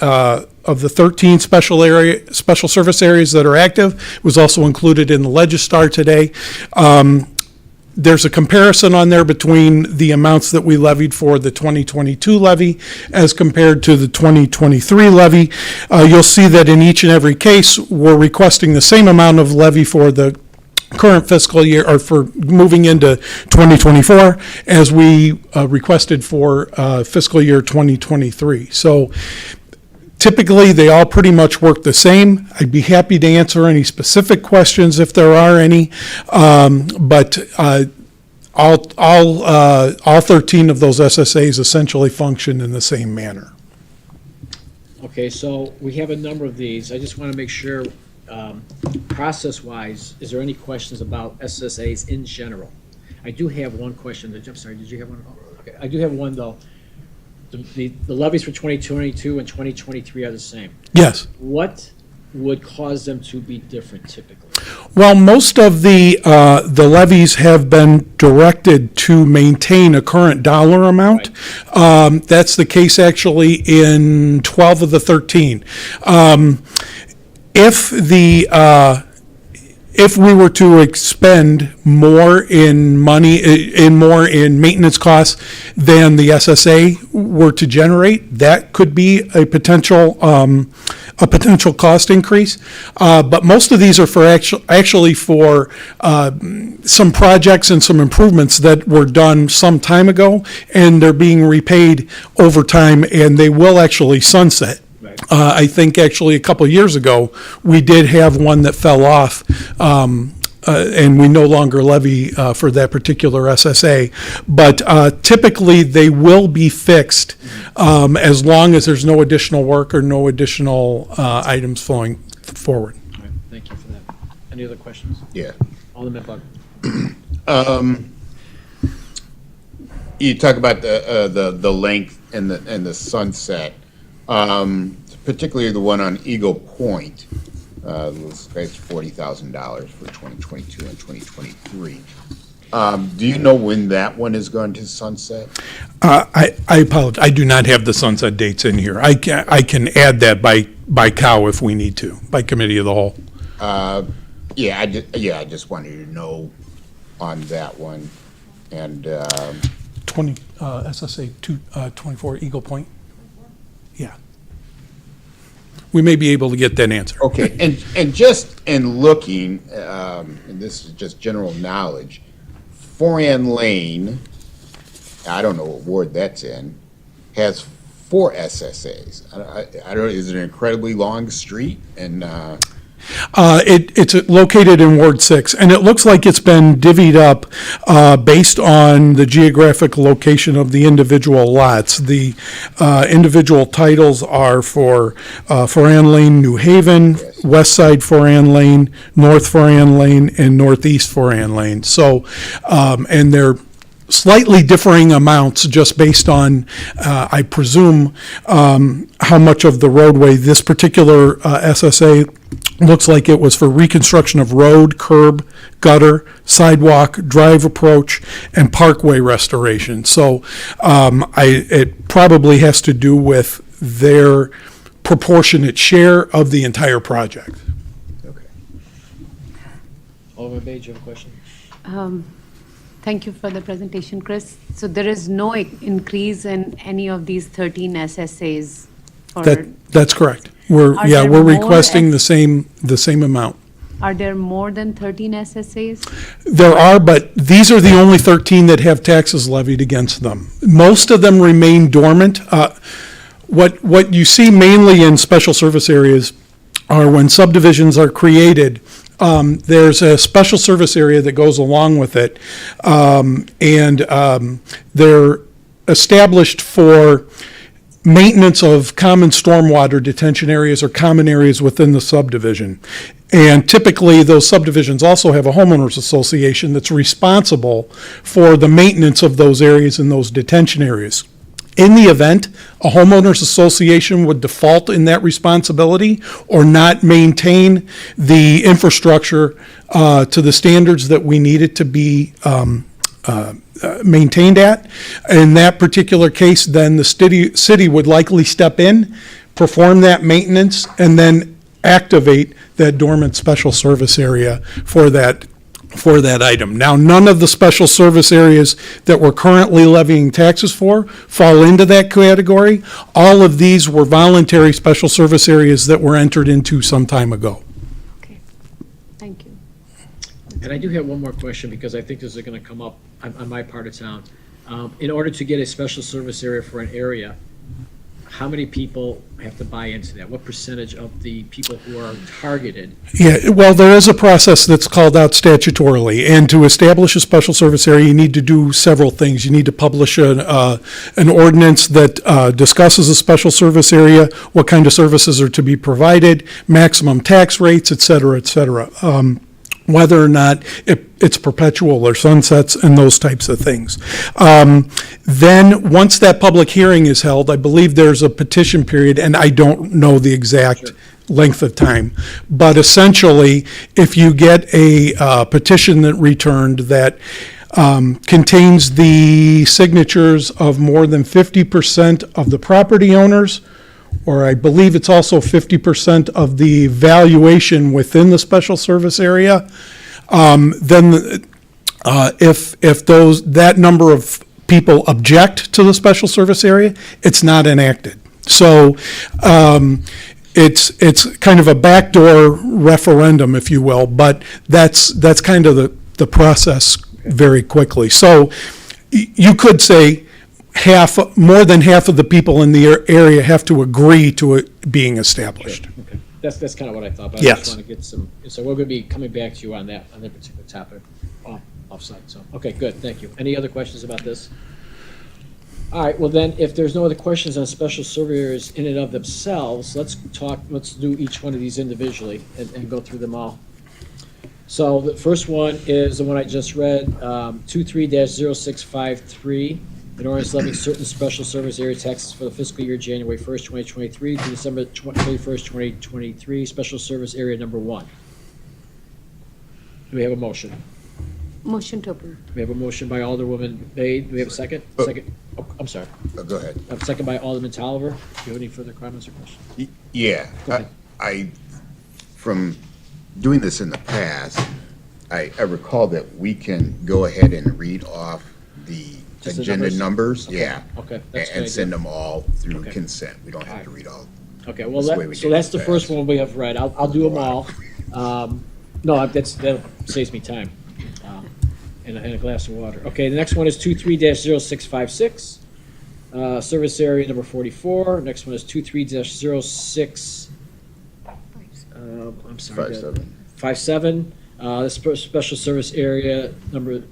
13 special service areas that are active. It was also included in the Legistar today. There's a comparison on there between the amounts that we levied for the 2022 levy as compared to the 2023 levy. You'll see that in each and every case, we're requesting the same amount of levy for the current fiscal year, or for moving into 2024, as we requested for fiscal year 2023. So typically, they all pretty much work the same. I'd be happy to answer any specific questions if there are any, but all 13 of those SSAs essentially function in the same manner. Okay, so we have a number of these. I just want to make sure, process-wise, is there any questions about SSAs in general? I do have one question. I'm sorry, did you have one? Okay, I do have one, though. The levies for 2022 and 2023 are the same. Yes. What would cause them to be different typically? Well, most of the levies have been directed to maintain a current dollar amount. Right. That's the case actually in 12 of the 13. If we were to expend more in money, in maintenance costs than the SSA were to generate, that could be a potential cost increase. But most of these are for actually for some projects and some improvements that were done some time ago, and they're being repaid over time, and they will actually sunset. I think actually a couple of years ago, we did have one that fell off, and we no longer levy for that particular SSA. But typically, they will be fixed as long as there's no additional work or no additional items flowing forward. All right, thank you for that. Any other questions? Yeah. Alderman Bug. You talk about the length and the sunset, particularly the one on Eagle Point. That's $40,000 for 2022 and 2023. Do you know when that one is going to sunset? I apologize, I do not have the sunset dates in here. I can add that by cow if we need to, by committee of the whole. Yeah, I just wanted to know on that one. And, 20, SSA 24 Eagle Point? Yeah. We may be able to get that answer. okay, and just in looking, and this is just general knowledge, Foran Lane, I don't know what ward that's in, has 4 SSAs. I don't, is it an incredibly long street? And, It's located in Ward 6, and it looks like it's been divvied up based on the geographic location of the individual lots. The individual titles are for Foran Lane, New Haven, West Side Foran Lane, North Foran Lane, and Northeast Foran Lane. So, and they're slightly differing amounts just based on, I presume, how much of the roadway. This particular SSA looks like it was for reconstruction of road, curb, gutter, sidewalk, drive approach, and parkway restoration. So it probably has to do with their proportionate share of the entire project. okay. Alderman Page, you have a question? Thank you for the presentation, Chris. So there is no increase in any of these 13 SSAs for, That's correct. Are there We're more requesting the same amount. are there more than 13 SSAs? There are, but these are the only 13 that have taxes levied against them. Most of them remain dormant. What you see mainly in special service areas are when subdivisions are created, there's a special service area that goes along with it, and they're established for maintenance of common stormwater detention areas or common areas within the subdivision. And typically, those subdivisions also have a homeowners association that's responsible for the maintenance of those areas and those detention areas. In the event a homeowners association would default in that responsibility or not maintain the infrastructure to the standards that we need it to be maintained at, in that particular case, then the city would likely step in, perform that maintenance, and then activate that dormant special service area for that item. Now, none of the special service areas that we're currently levying taxes for fall into that category. All of these were voluntary special service areas that were entered into some time ago. Okay, thank you. And I do have one more question, because I think this is going to come up on my part of town. In order to get a special service area for an area, how many people have to buy into that? What percentage of the people who are targeted? Yeah, well, there is a process that's called out statutorily, and to establish a special service area, you need to do several things. You need to publish an ordinance that discusses a special service area, what kind of services are to be provided, maximum tax rates, et cetera, whether or not it's perpetual or sunsets and those types of things. Then, once that public hearing is held, I believe there's a petition period, and I don't know the exact length of time. But essentially, if you get a petition that returned that contains the signatures of more than 50% of the property owners, or I believe it's also 50% of the valuation within the special service area, then if that number of people object to the special service area, it's not enacted. So it's kind of a backdoor referendum, if you will, but that's kind of the process very quickly. So you could say more than half of the people in the area have to agree to it being established. Okay, that's kind of what I thought, but I Yes. just want to get some, so we're going to be coming back to you on that particular topic offsite, so, okay, good, thank you. Any other questions about this? All right, well then, if there's no other questions on special surveyors in and of themselves, let's do each one of these individually and go through them all. So the first one is the one I just read, 23-0653, an ordinance levying certain special service area taxes for the fiscal year January 1st, 2023 to December 31st, 2023, special service area number 1. Do we have a motion? Motion to approve. We have a motion by Alderwoman Bay. Do we have a second? Second. Oh, I'm sorry. Go ahead. A second by Alderman Tolliver. Do you have any further comments or questions? Yeah, from doing this in the past, I recall that we can go ahead and read off the Just the agenda numbers? numbers, yeah. Okay, that's a good And send idea. them all through Okay. consent. We don't have to read all. Okay, well, That's the way we so did it that's in the the first past. one we have read. I'll do them all. No, that saves me time. And a glass of water. Okay, the next one is 23-0656, service area number 44. Next one is 23-06, I'm sorry. 57. This special service area number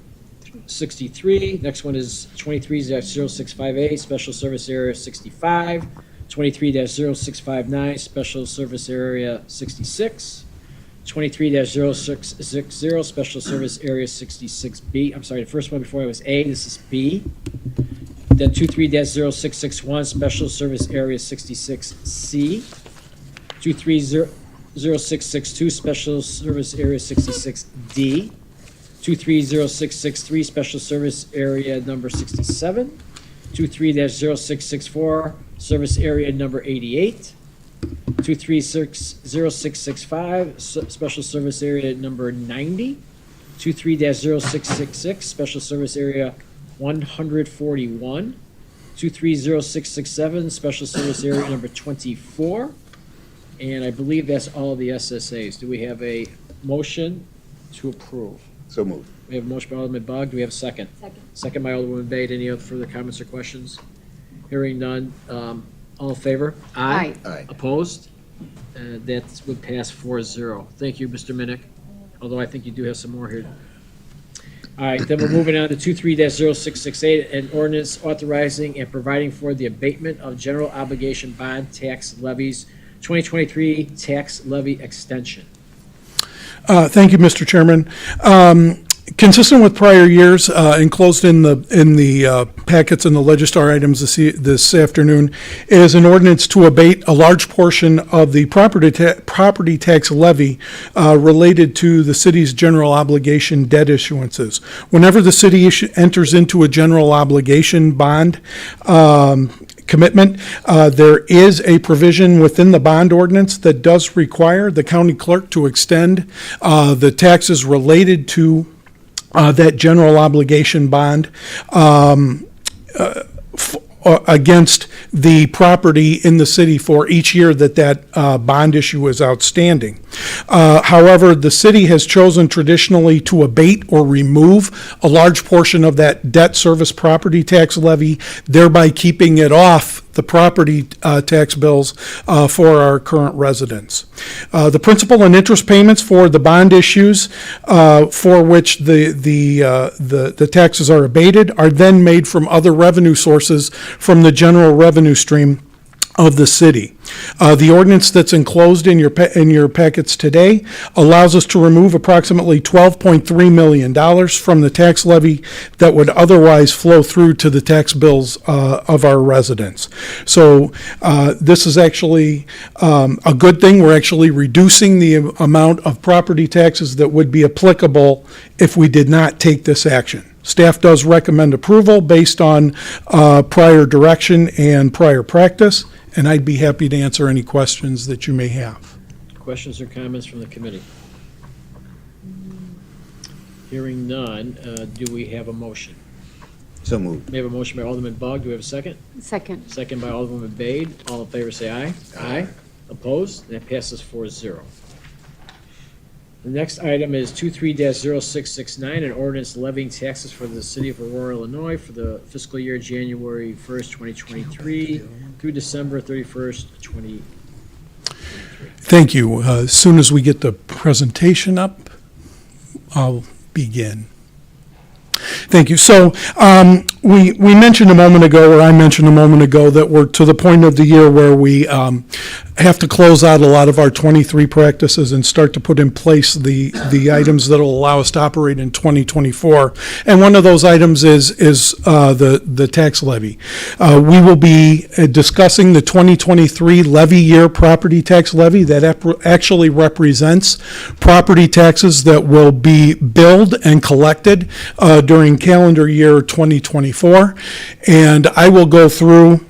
63. Next one is 23-0658, special service area 65. 23-0659, special service area 66. 23-0660, special service area 66B. I'm sorry, the first one before it was A, this is B. Then 23-0661, special service area 66C. 23-0662, special service area 66D. 23-0663, special service area number 67. 23-0664, service area number 88. 23-0665, special service area number 90. 23-0666, special service area 141. 23-0667, special service area number 24. And I believe that's all of the SSAs. Do we have a motion to approve? So moved. We have a motion by Alderman Bug. Do we have a second? Second. Second by Alderwoman Bate. Any other further comments or questions? Hearing none. All in favor? Aye. Aye. Opposed? That would pass 4-0. Thank you, Mr. Minnick, although I think you do have some more here. All right, then we're moving on to 23-0668, an ordinance authorizing and providing for the abatement of general obligation bond tax levies, 2023 tax levy extension. Thank you, Mr. Chairman. Consistent with prior years, enclosed in the packets and the Legistar items this afternoon is an ordinance to abate a large portion of the property tax levy related to the city's general obligation debt issuances. Whenever the city enters into a general obligation bond commitment, there is a provision within the bond ordinance that does require the county clerk to extend the taxes related to that general obligation bond against the property in the city for each year that bond issue is outstanding. However, the city has chosen traditionally to abate or remove a large portion of that debt service property tax levy, thereby keeping it off the property tax bills for our current residents. The principal and interest payments for the bond issues for which the taxes are abated are then made from other revenue sources from the general revenue stream of the city. The ordinance that's enclosed in your packets today allows us to remove approximately $12.3 million from the tax levy that would otherwise flow through to the tax bills of our residents. So this is actually a good thing. We're actually reducing the amount of property taxes that would be applicable if we did not take this action. Staff does recommend approval based on prior direction and prior practice, and I'd be happy to answer any questions that you may have. Questions or comments from the committee? Hearing none, do we have a motion? So moved. We have a motion by Alderman Bug. Do we have a second? Second. Second by Alderwoman Bade. All in favor, say aye. Aye. Opposed? That passes 4-0. The next item is 23-0669, an ordinance levying taxes for the city of Aurora, Illinois for the fiscal year January 1st, 2023 through December 31st, 2023. Thank you. As soon as we get the presentation up, I'll begin. Thank you. So we mentioned a moment ago, or I mentioned a moment ago, that we're to the point of the year where we have to close out a lot of our 23 practices and start to put in place the items that will allow us to operate in 2024. And one of those items is the tax levy. We will be discussing the 2023 levy year property tax levy that actually represents property taxes that will be billed and collected during calendar year 2024. And I will go through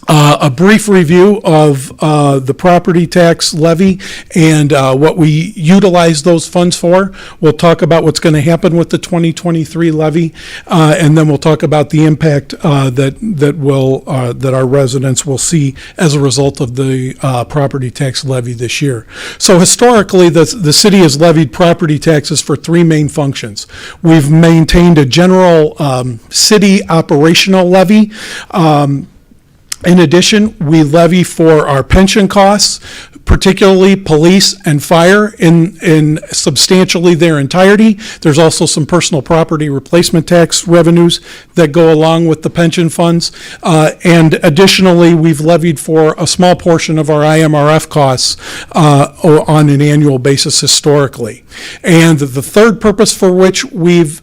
a brief review of the property tax levy and what we utilize those funds for. We'll talk about what's going to happen with the 2023 levy, and then we'll talk about the impact that our residents will see as a result of the property tax levy this year. So historically, the city has levied property taxes for three main functions. We've maintained a general city operational levy. In addition, we levy for our pension costs, particularly police and fire in substantially their entirety. There's also some personal property replacement tax revenues that go along with the pension funds. And additionally, we've levied for a small portion of our IMRF costs on an annual basis historically. And the third purpose for which we've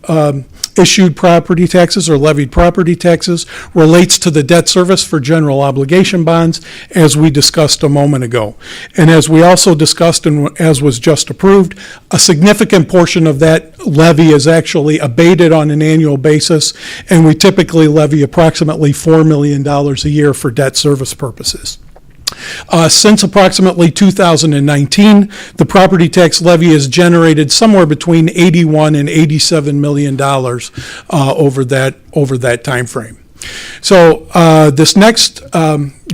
issued property taxes or levied property taxes relates to the debt service for general obligation bonds, as we discussed a moment ago. And as we also discussed, and as was just approved, a significant portion of that levy is actually abated on an annual basis, and we typically levy approximately $4 million a year for debt service purposes. Since approximately 2019, the property tax levy has generated somewhere between $81 and $87 million over that time frame. So this next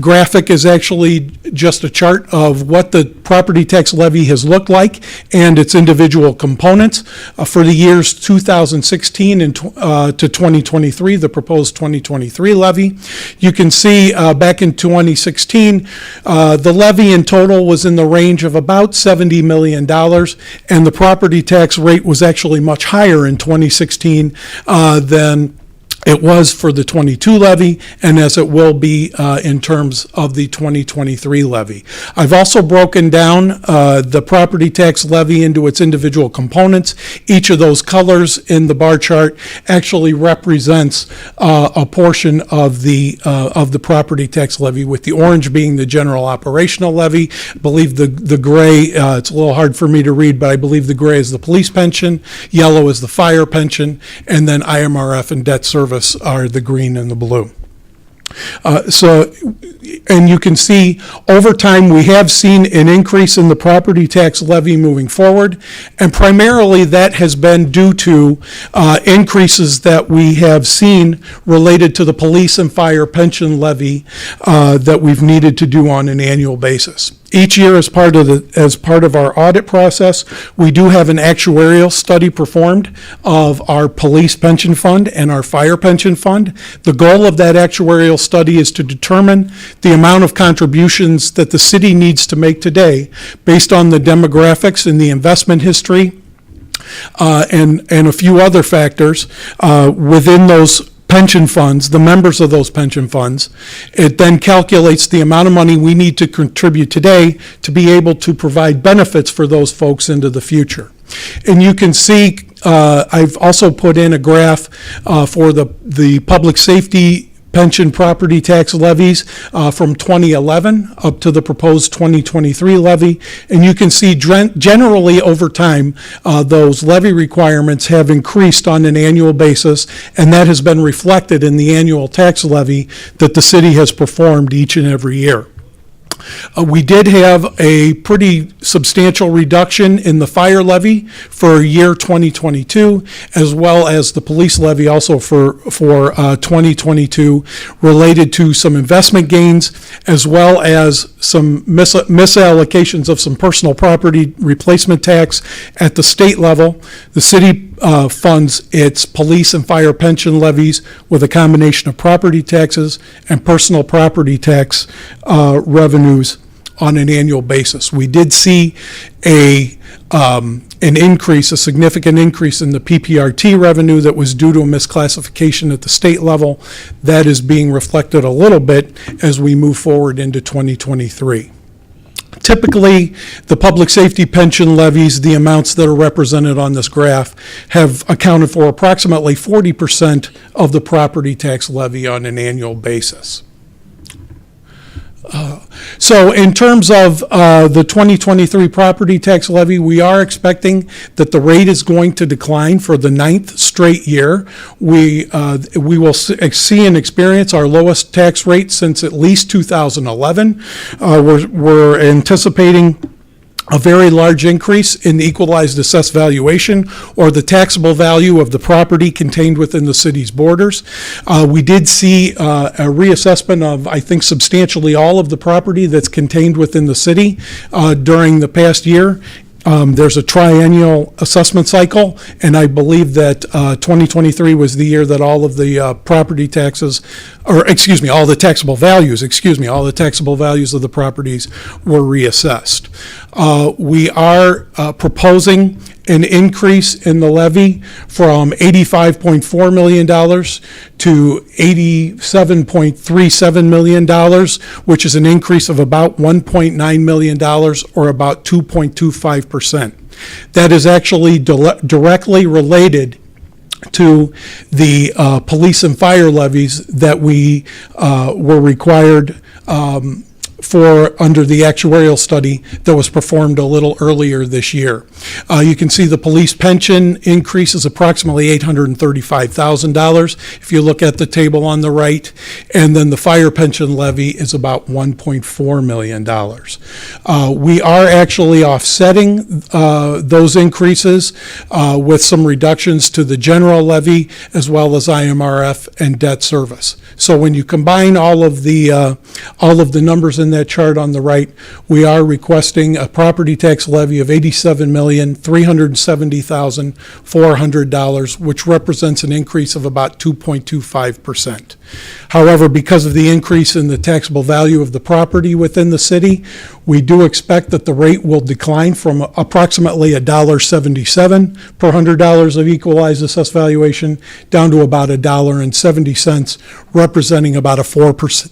graphic is actually just a chart of what the property tax levy has looked like and its individual components for the years 2016 and to 2023, the proposed 2023 levy. You can see back in 2016, the levy in total was in the range of about $70 million, and the property tax rate was actually much higher in 2016 than it was for the 22 levy, and as it will be in terms of the 2023 levy. I've also broken down the property tax levy into its individual components. Each of those colors in the bar chart actually represents a portion of the property tax levy, with the orange being the general operational levy. I believe the gray, it's a little hard for me to read, but I believe the gray is the police pension, yellow is the fire pension, and then IMRF and debt service are the green and the blue. And you can see over time we have seen an increase in the property tax levy moving forward, and primarily that has been due to increases that we have seen related to the police and fire pension levy that we've needed to do on an annual basis. Each year, as part of our audit process, we do have an actuarial study performed of our police pension fund and our fire pension fund. The goal of that actuarial study is to determine the amount of contributions that the city needs to make today based on the demographics and the investment history and a few other factors within those pension funds, the members of those pension funds. It then calculates the amount of money we need to contribute today to be able to provide benefits for those folks into the future. And you can see, I've also put in a graph for the public safety pension property tax levies from 2011 up to the proposed 2023 levy. And you can see generally over time, those levy requirements have increased on an annual basis, and that has been reflected in the annual tax levy that the city has performed each and every year. We did have a pretty substantial reduction in the fire levy for year 2022, as well as the police levy also for 2022, related to some investment gains, as well as some misallocations of some personal property replacement tax at the state level. The city funds its police and fire pension levies with a combination of property taxes and personal property tax revenues on an annual basis. We did see a an increase, a significant increase in the PPRT revenue that was due to a misclassification at the state level. That is being reflected a little bit as we move forward into 2023. Typically, the public safety pension levies, the amounts that are represented on this graph, have accounted for approximately 40% of the property tax levy on an annual basis. So in terms of the 2023 property tax levy, we are expecting that the rate is going to decline for the 9th straight year. We will see and experience our lowest tax rate since at least 2011. We're anticipating a very large increase in the equalized assessed valuation, or the taxable value of the property contained within the city's borders. We did see a reassessment of, I think, substantially all of the property that's contained within the city during the past year. There's a triennial assessment cycle, and I believe that 2023 was the year that all of the property taxes, or excuse me, all the taxable values of the properties were reassessed. We are proposing an increase in the levy from $85.4 million to $87.37 million, which is an increase of about $1.9 million, or about 2.25%. That is actually directly related to the police and fire levies that we were required for under the actuarial study that was performed a little earlier this year. You can see the police pension increase is approximately $835,000 if you look at the table on the right, and then the fire pension levy is about $1.4 million. We are actually offsetting those increases with some reductions to the general levy as well as IMRF and debt service. So when you combine all of the numbers in that chart on the right, we are requesting a property tax levy of $87,370,400, which represents an increase of about 2.25%. However, because of the increase in the taxable value of the property within the city, we do expect that the rate will decline from approximately $1.77 per $100 of equalized assessed valuation down to about $1.70, representing about a 4%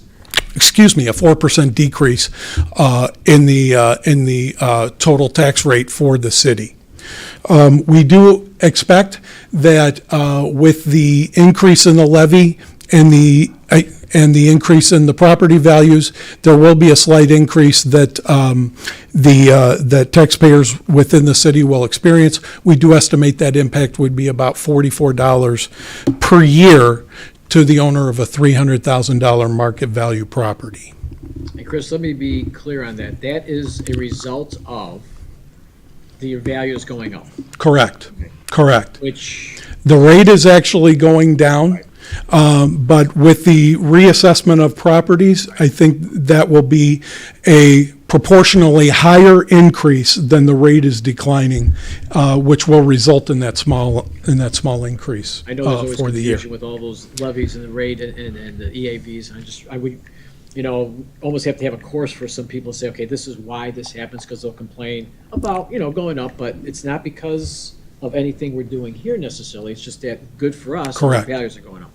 decrease in the total tax rate for the city. We do expect that with the increase in the levy and the increase in the property values, there will be a slight increase that that taxpayers within the city will experience. We do estimate that impact would be about $44 per year to the owner of a $300,000 market value property. And Chris, let me be clear on that. That is a result of the values going up. Correct. Correct. Which the rate is actually going down, but with the reassessment of properties, I think that will be a proportionally higher increase than the rate is declining, which will result in that small increase I know there's always for the year. confusion with all those levies and the rate and the EAVs. I would, almost have to have a course for some people to say, okay, this is why this happens, because they'll complain about, going up, but it's not because of anything we're doing here necessarily. It's just that good for us. Correct. The values are going up.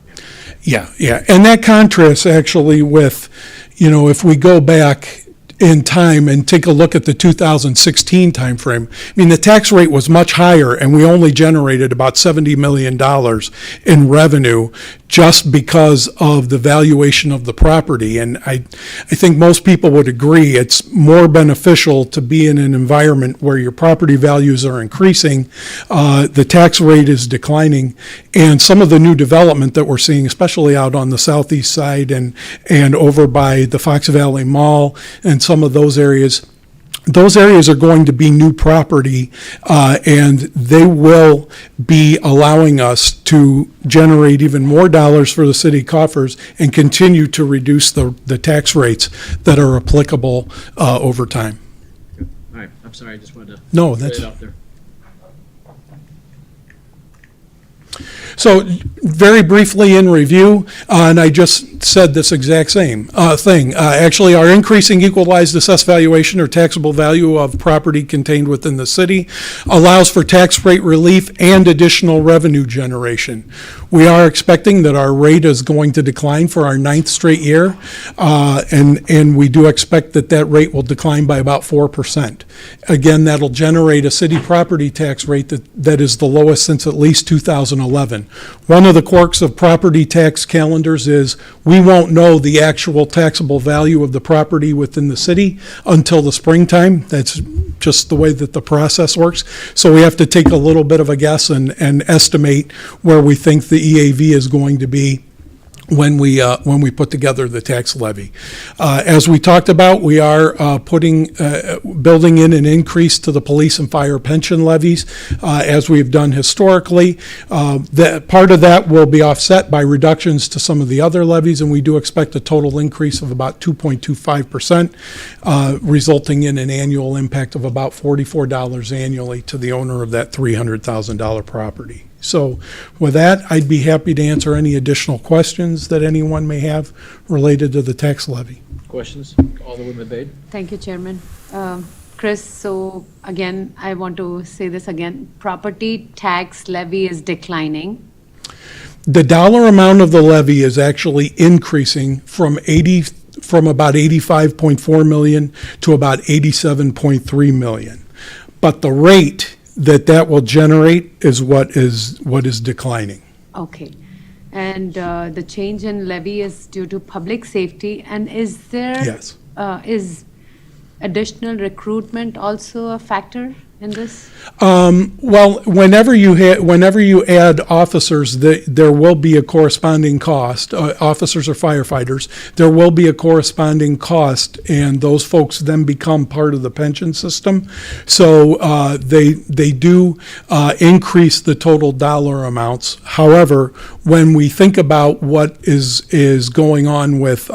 Yeah. And that contrasts actually with, if we go back in time and take a look at the 2016 timeframe. I mean, the tax rate was much higher, and we only generated about $70 million in revenue just because of the valuation of the property. And I think most people would agree it's more beneficial to be in an environment where your property values are increasing, the tax rate is declining, and some of the new development that we're seeing, especially out on the southeast side and over by the Fox Valley Mall and some of those areas are going to be new property, and they will be allowing us to generate even more dollars for the city coffers and continue to reduce the tax rates that are applicable over time. All right, I'm sorry, I just wanted to No, get that's it out there. so. very briefly in review, and I just said this exact same thing. Actually, our increasing equalized assessed valuation or taxable value of property contained within the city allows for tax rate relief and additional revenue generation. We are expecting that our rate is going to decline for our 9th straight year, and we do expect that that rate will decline by about 4%. Again, that'll generate a city property tax rate that is the lowest since at least 2011. One of the quirks of property tax calendars is we won't know the actual taxable value of the property within the city until the springtime. That's just the way that the process works. So we have to take a little bit of a guess and estimate where we think the EAV is going to be when we put together the tax levy. As we talked about, we are building in an increase to the police and fire pension levies, as we've done historically. That part of that will be offset by reductions to some of the other levies, and we do expect a total increase of about 2.25%, resulting in an annual impact of about $44 annually to the owner of that $300,000 property. So with that, I'd be happy to answer any additional questions that anyone may have related to the tax levy. Questions? Alderwoman Bade? Thank you, Chairman. Chris, so again, I want to say this again. Property tax levy is declining. The dollar amount of the levy is actually increasing from about 85.4 million to about 87.3 million. But the rate that will generate is what is declining. Okay. And the change in levy is due to public safety. And is there? Yes. Is additional recruitment also a factor in this? Well, whenever you add officers, there will be a corresponding cost. Officers or firefighters, there will be a corresponding cost, and those folks then become part of the pension system. So they do increase the total dollar amounts. However, when we think about what is going on with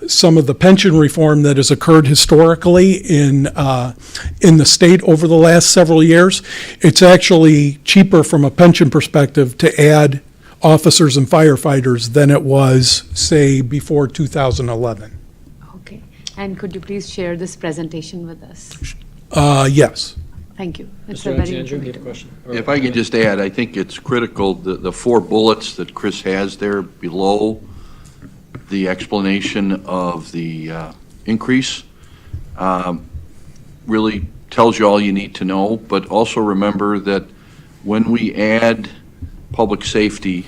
some of the pension reform that has occurred historically in the state over the last several years, it's actually cheaper from a pension perspective to add officers and firefighters than it was, say, before 2011. Okay. And could you please share this presentation with us? Yes. Thank you. It's Mr. a very Alexandru, you have a informative. question? If I could just add, I think it's critical, the 4 bullets that Chris has there below the explanation of the increase really tells you all you need to know, but also remember that when we add public safety,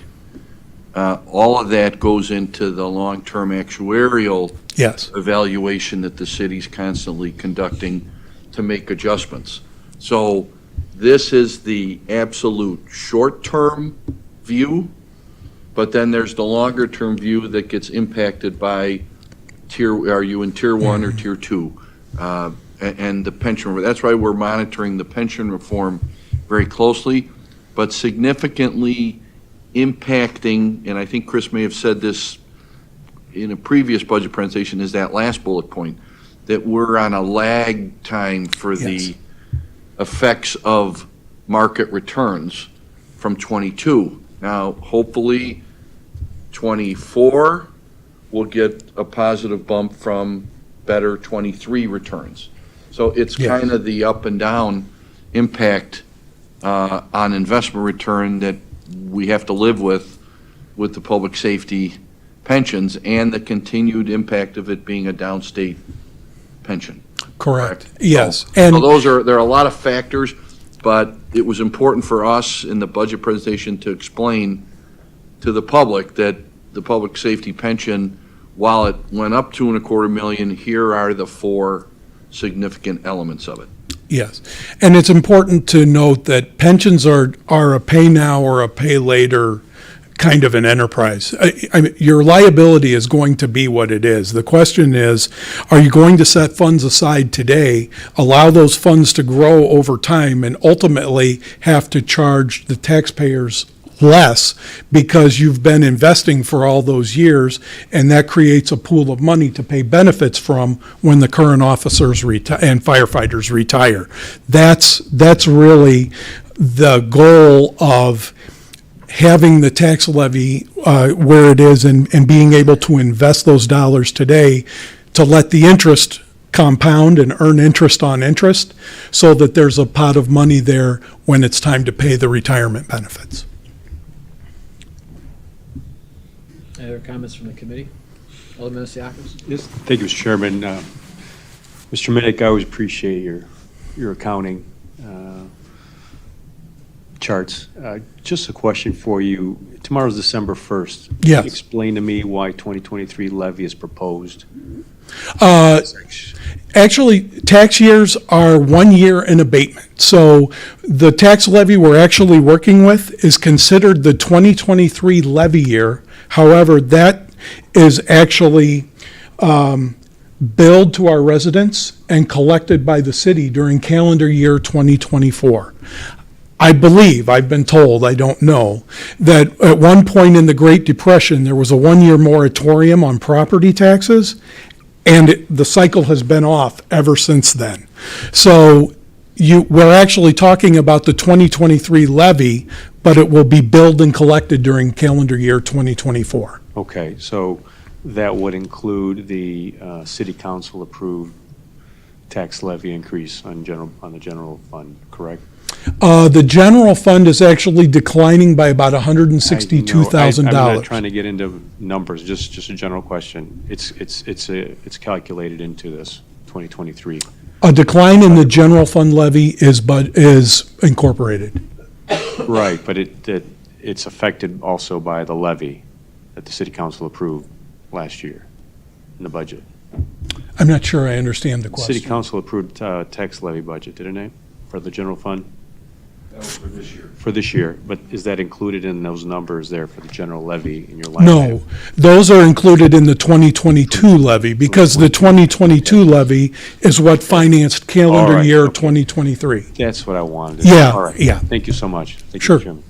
all of that goes into the long-term actuarial Yes. evaluation that the city's constantly conducting to make adjustments. So this is the absolute short-term view, but then there's the longer-term view that gets impacted by are you in tier 1 or tier 2? And the pension, that's why we're monitoring the pension reform very closely, but significantly impacting, and I think Chris may have said this in a previous budget presentation, is that last bullet point, that we're on a lag time for the effects of market returns from 22. Now, hopefully, 24 will get a positive bump from better 23 returns. So it's Yes. kind of the up and down impact on investment return that we have to live with the public safety pensions and the continued impact of it being a downstate pension. Correct. Yes. So And there are a lot of factors, but it was important for us in the budget presentation to explain to the public that the public safety pension, while it went up 2.25 million, here are the 4 significant elements of it. yes. And it's important to note that pensions are a pay now or a pay later kind of an enterprise. I mean, your liability is going to be what it is. The question is, are you going to set funds aside today, allow those funds to grow over time, and ultimately have to charge the taxpayers less because you've been investing for all those years, and that creates a pool of money to pay benefits from when the current officers and firefighters retire. That's really the goal of having the tax levy where it is and being able to invest those dollars today to let the interest compound and earn interest on interest so that there's a pot of money there when it's time to pay the retirement benefits. Any other comments from the committee? Alderman Siakis? Yes, thank you, Mr. Chairman. Mr. Minnick, I always appreciate your accounting charts. Just a question for you. Tomorrow's December 1st. Can Yes. you explain to me why 2023 levy is proposed? Actually, tax years are 1 year in abatement. So the tax levy we're actually working with is considered the 2023 levy year. However, that is actually billed to our residents and collected by the city during calendar year 2024. I believe, I've been told, I don't know, that at one point in the Great Depression, there was a 1-year moratorium on property taxes, and the cycle has been off ever since then. So we're actually talking about the 2023 levy, but it will be billed and collected during calendar year 2024. Okay, so that would include the city council approved tax levy increase on the general fund, correct? The general fund is actually declining by about $162,000. I'm not trying to get into numbers, just a general question. It's calculated into this 2023. A decline in the general fund levy is incorporated. Right, but it's affected also by the levy that the city council approved last year in the budget. I'm not sure I understand the The city question. council approved tax levy budget, didn't it, for the general fund? That was for this year. For this year, but is that included in those numbers there for the general levy in your line No, item? those are included in the 2022 levy because the 2022 levy is what financed All calendar right, year okay. 2023. That's what I wanted. to know. Yeah, All right. yeah. Thank you so much. Thank you, Sure. Mr. Chairman.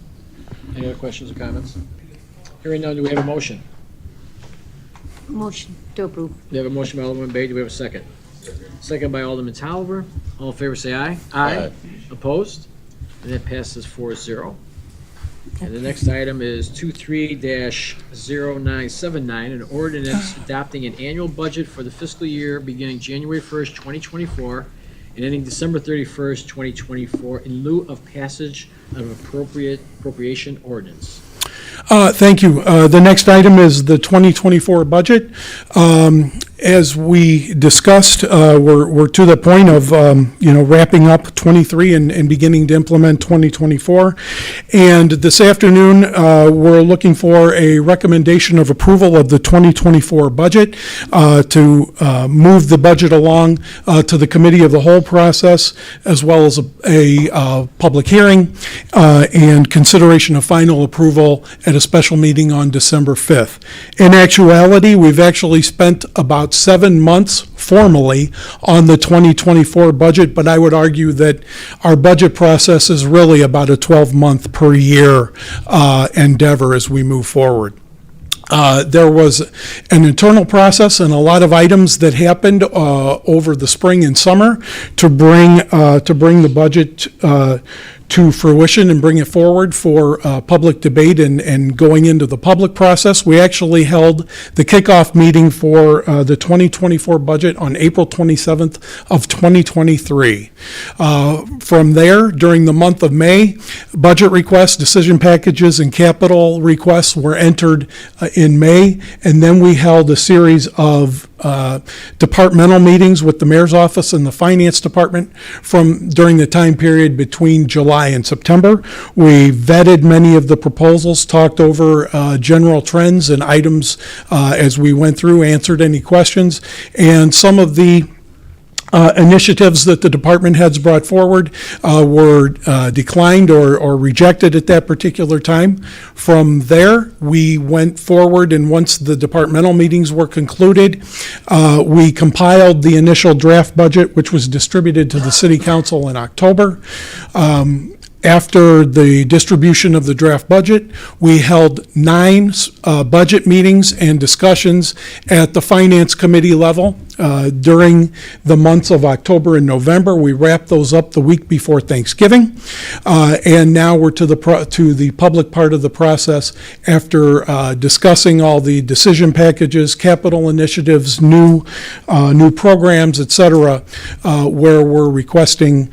Any other questions or comments? Hearing none, do we have a motion? Motion to approve. We have a motion by Alderman Bay, do we have a second? Second by Alderman Tolliver. All in favor, say aye. Aye. Opposed? And that passes 4-0. And the next item is 23-0979, an ordinance adopting an annual budget for the fiscal year beginning January 1st, 2024, and ending December 31st, 2024, in lieu of passage of appropriation ordinance. Thank you. The next item is the 2024 budget. As we discussed, we're to the point of, wrapping up 23 and beginning to implement 2024. And this afternoon, we're looking for a recommendation of approval of the 2024 budget to move the budget along to the committee of the whole process, as well as a public hearing and consideration of final approval at a special meeting on December 5th. In actuality, we've actually spent about 7 months formally on the 2024 budget, but I would argue that our budget process is really about a 12-month per year endeavor as we move forward. There was an internal process and a lot of items that happened over the spring and summer to bring the budget to fruition and bring it forward for public debate and going into the public process. We actually held the kickoff meeting for the 2024 budget on April 27th of 2023. From there, during the month of May, budget requests, decision packages, and capital requests were entered in May, and then we held a series of departmental meetings with the mayor's office and the finance department during the time period between July and September. We vetted many of the proposals, talked over general trends and items as we went through, answered any questions, and some of the initiatives that the department heads brought forward were declined or rejected at that particular time. From there, we went forward, and once the departmental meetings were concluded, we compiled the initial draft budget, which was distributed to the city council in October. After the distribution of the draft budget, we held 9 budget meetings and discussions at the Finance Committee level during the months of October and November. We wrapped those up the week before Thanksgiving, and now we're to the public part of the process after discussing all the decision packages, capital initiatives, new programs, et cetera, where we're requesting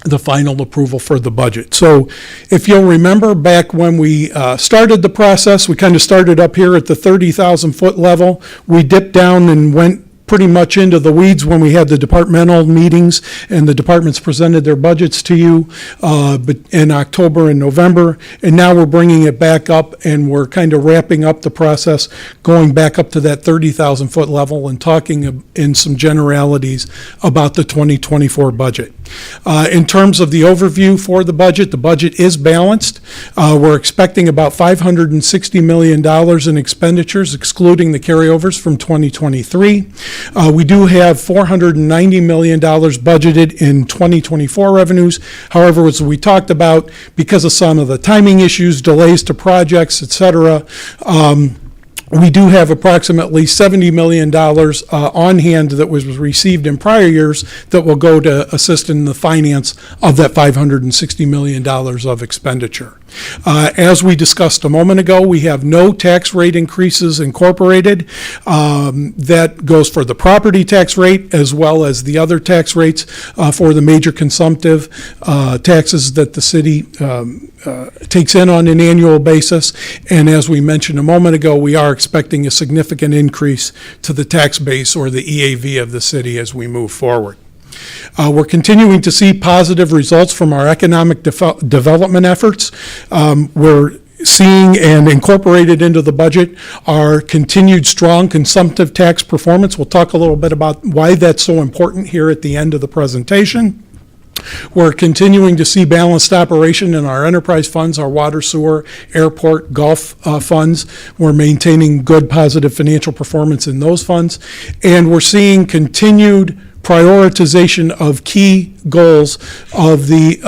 the final approval for the budget. So if you'll remember, back when we started the process, we kind of started up here at the 30,000 foot level. We dipped down and went pretty much into the weeds when we had the departmental meetings and the departments presented their budgets to you but in October and November. And now we're bringing it back up and we're kind of wrapping up the process, going back up to that 30,000 foot level and talking in some generalities about the 2024 budget. In terms of the overview for the budget is balanced. We're expecting about $560 million in expenditures, excluding the carryovers from 2023. We do have $490 million budgeted in 2024 revenues. However, as we talked about, because of some of the timing issues, delays to projects, et cetera, we do have approximately $70 million on hand that was received in prior years that will go to assist in the finance of that $560 million of expenditure. As we discussed a moment ago, we have no tax rate increases incorporated. That goes for the property tax rate as well as the other tax rates for the major consumptive taxes that the city takes in on an annual basis. And as we mentioned a moment ago, we are expecting a significant increase to the tax base or the EAV of the city as we move forward. We're continuing to see positive results from our economic development efforts. We're seeing and incorporated into the budget our continued strong consumptive tax performance. We'll talk a little bit about why that's so important here at the end of the presentation. We're continuing to see balanced operation in our enterprise funds, our water, sewer, airport, golf funds. We're maintaining good, positive financial performance in those funds. And we're seeing continued prioritization of key goals of the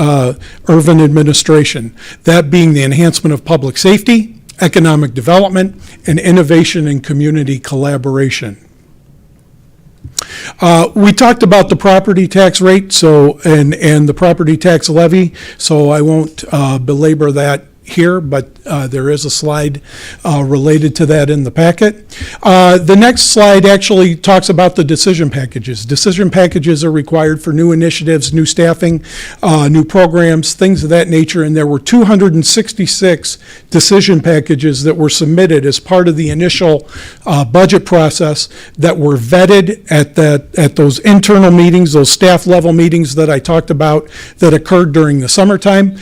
urban administration, that being the enhancement of public safety, economic development, and innovation and community collaboration. We talked about the property tax rate and the property tax levy, so I won't belabor that here, but there is a slide related to that in the packet. The next slide actually talks about the decision packages. Decision packages are required for new initiatives, new staffing, new programs, things of that nature, and there were 266 decision packages that were submitted as part of the initial budget process that were vetted at those internal meetings, those staff level meetings that I talked about that occurred during the summertime.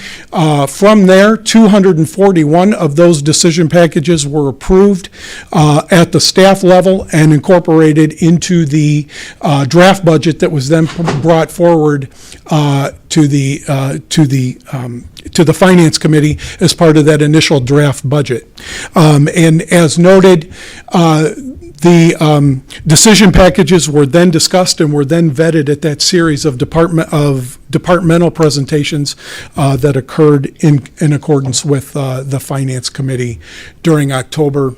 From there, 241 of those decision packages were approved at the staff level and incorporated into the draft budget that was then brought forward to the Finance Committee as part of that initial draft budget. And as noted, the decision packages were then discussed and were then vetted at that series of departmental presentations that occurred in accordance with the Finance Committee during October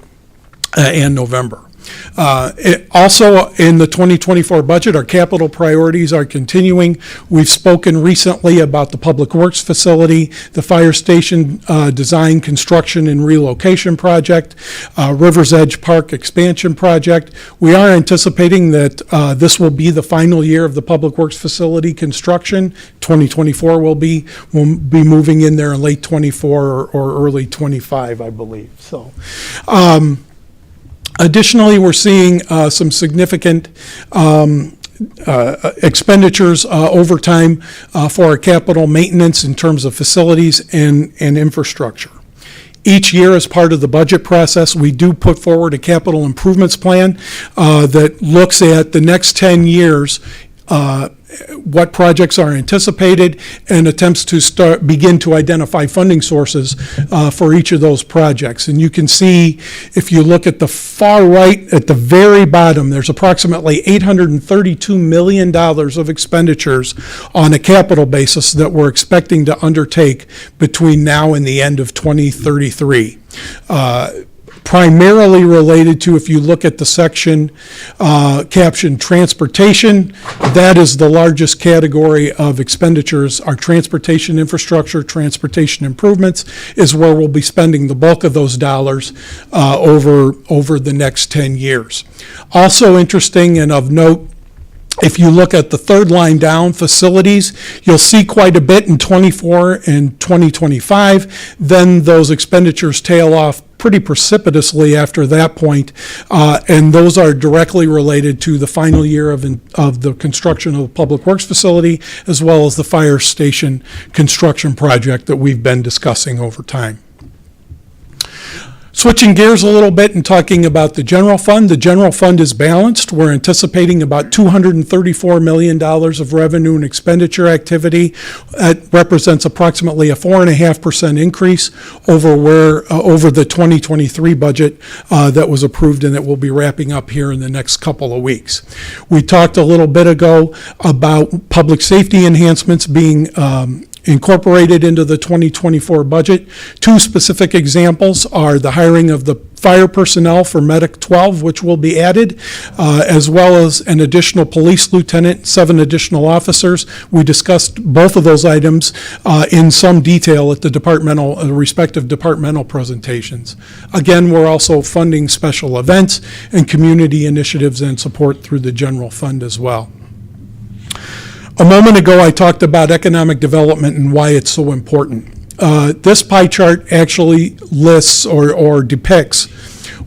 and November. Also, in the 2024 budget, our capital priorities are continuing. We've spoken recently about the Public Works Facility, the Fire Station Design, Construction, and Relocation Project, River's Edge Park Expansion Project. We are anticipating that this will be the final year of the Public Works Facility construction. 2024 we'll be moving in there in late 24 or early 25, I believe. So. Additionally, we're seeing some significant expenditures over time for our capital maintenance in terms of facilities and infrastructure. Each year, as part of the budget process, we do put forward a capital improvements plan that looks at the next 10 years what projects are anticipated, and attempts to begin to identify funding sources for each of those projects. And you can see, if you look at the far right, at the very bottom, there's approximately $832 million of expenditures on a capital basis that we're expecting to undertake between now and the end of 2033. Primarily related to, if you look at the section captioned transportation, that is the largest category of expenditures. Our transportation infrastructure, transportation improvements is where we'll be spending the bulk of those dollars over the next 10 years. Also interesting and of note, if you look at the third line down, facilities, you'll see quite a bit in 24 and 2025. Then those expenditures tail off pretty precipitously after that point, and those are directly related to the final year of the construction of the Public Works facility, as well as the fire station construction project that we've been discussing over time. Switching gears a little bit and talking about the general fund. The general fund is balanced. We're anticipating about $234 million of revenue and expenditure activity. That represents approximately a 4.5% increase over the 2023 budget that was approved and that we'll be wrapping up here in the next couple of weeks. We talked a little bit ago about public safety enhancements being incorporated into the 2024 budget. Two specific examples are the hiring of the fire personnel for Medic 12, which will be added, as well as an additional police lieutenant, 7 additional officers. We discussed both of those items in some detail at the respective departmental presentations. Again, we're also funding special events and community initiatives and support through the general fund as well. A moment ago, I talked about economic development and why it's so important. This pie chart actually lists or depicts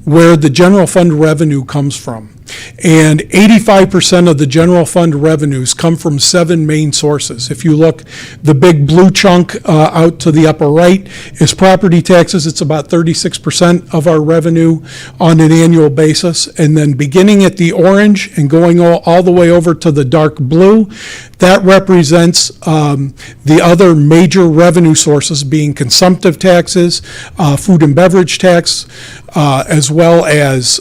where the general fund revenue comes from. And 85% of the general fund revenues come from 7 main sources. If you look, the big blue chunk out to the upper right is property taxes. It's about 36% of our revenue on an annual basis. And then beginning at the orange and going all the way over to the dark blue, that represents the other major revenue sources being consumptive taxes, food and beverage tax, as well as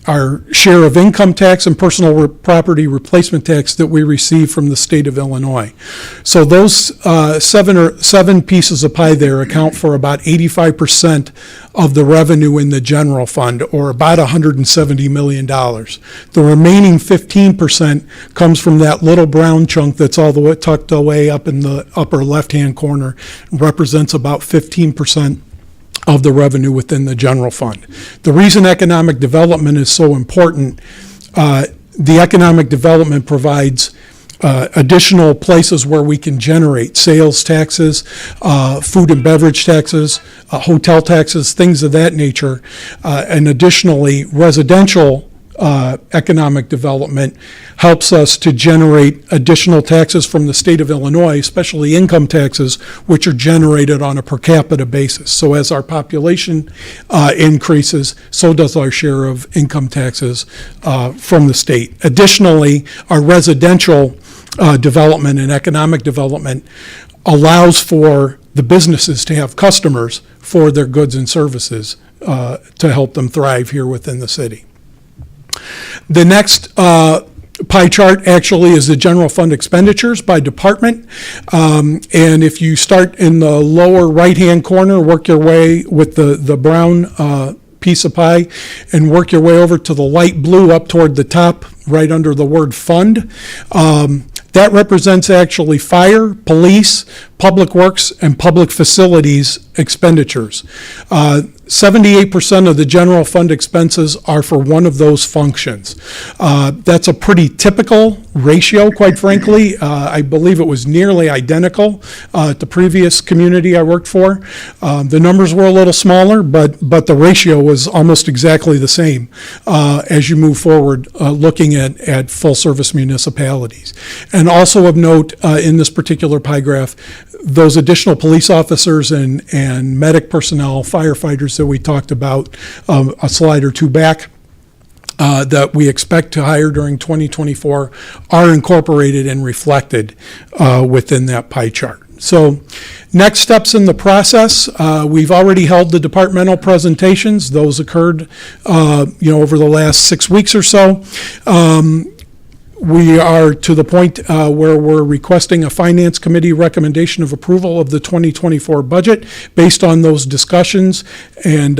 our share of income tax and personal property replacement tax that we receive from the state of Illinois. So those seven pieces of pie there account for about 85% of the revenue in the general fund, or about $170 million. The remaining 15% comes from that little brown chunk that's all the way tucked away up in the upper left-hand corner, represents about 15% of the revenue within the general fund. The reason economic development is so important, the economic development provides additional places where we can generate sales taxes, food and beverage taxes, hotel taxes, things of that nature. And additionally, residential economic development helps us to generate additional taxes from the state of Illinois, especially income taxes, which are generated on a per capita basis. So as our population increases, so does our share of income taxes from the state. Additionally, our residential development and economic development allows for the businesses to have customers for their goods and services to help them thrive here within the city. The next pie chart actually is the general fund expenditures by department. And if you start in the lower right-hand corner, work your way with the brown piece of pie and work your way over to the light blue up toward the top, right under the word fund. That represents actually fire, police, public works, and public facilities expenditures. 78% of the general fund expenses are for one of those functions. That's a pretty typical ratio, quite frankly. I believe it was nearly identical at the previous community I worked for. The numbers were a little smaller, but the ratio was almost exactly the same as you move forward looking at full-service municipalities. And also of note in this particular pie graph, those additional police officers and medic personnel, firefighters that we talked about a slide or two back, that we expect to hire during 2024 are incorporated and reflected within that pie chart. So next steps in the process, we've already held the departmental presentations. Those occurred, over the last 6 weeks or so. We are to the point where we're requesting a Finance Committee recommendation of approval of the 2024 budget based on those discussions and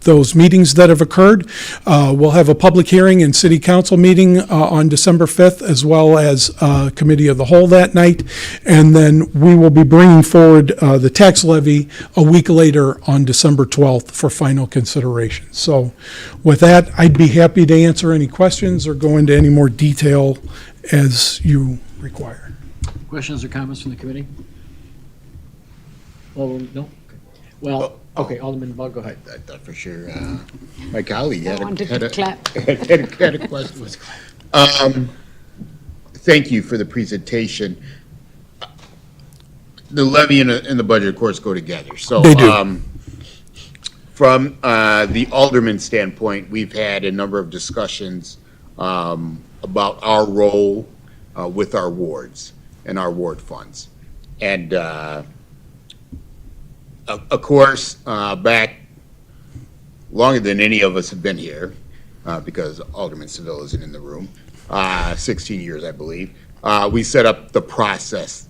those meetings that have occurred. We'll have a public hearing and city council meeting on December 5th, as well as committee of the whole that night. And then we will be bringing forward the tax levy a week later on December 12th for final consideration. So with that, I'd be happy to answer any questions or go into any more detail as you require. Questions or comments from the committee? Well, no? Okay. Well, okay, Alderman Bug, go ahead. I thought for sure my colleague had wanted a to clap. had a question. Thank you for the presentation. The levy and the budget, of course, go together. So They do. From the alderman standpoint, we've had a number of discussions about our role with our wards and our ward funds. And of course, back longer than any of us have been here, because Alderman Seville isn't in the room, 16 years, I believe, we set up the process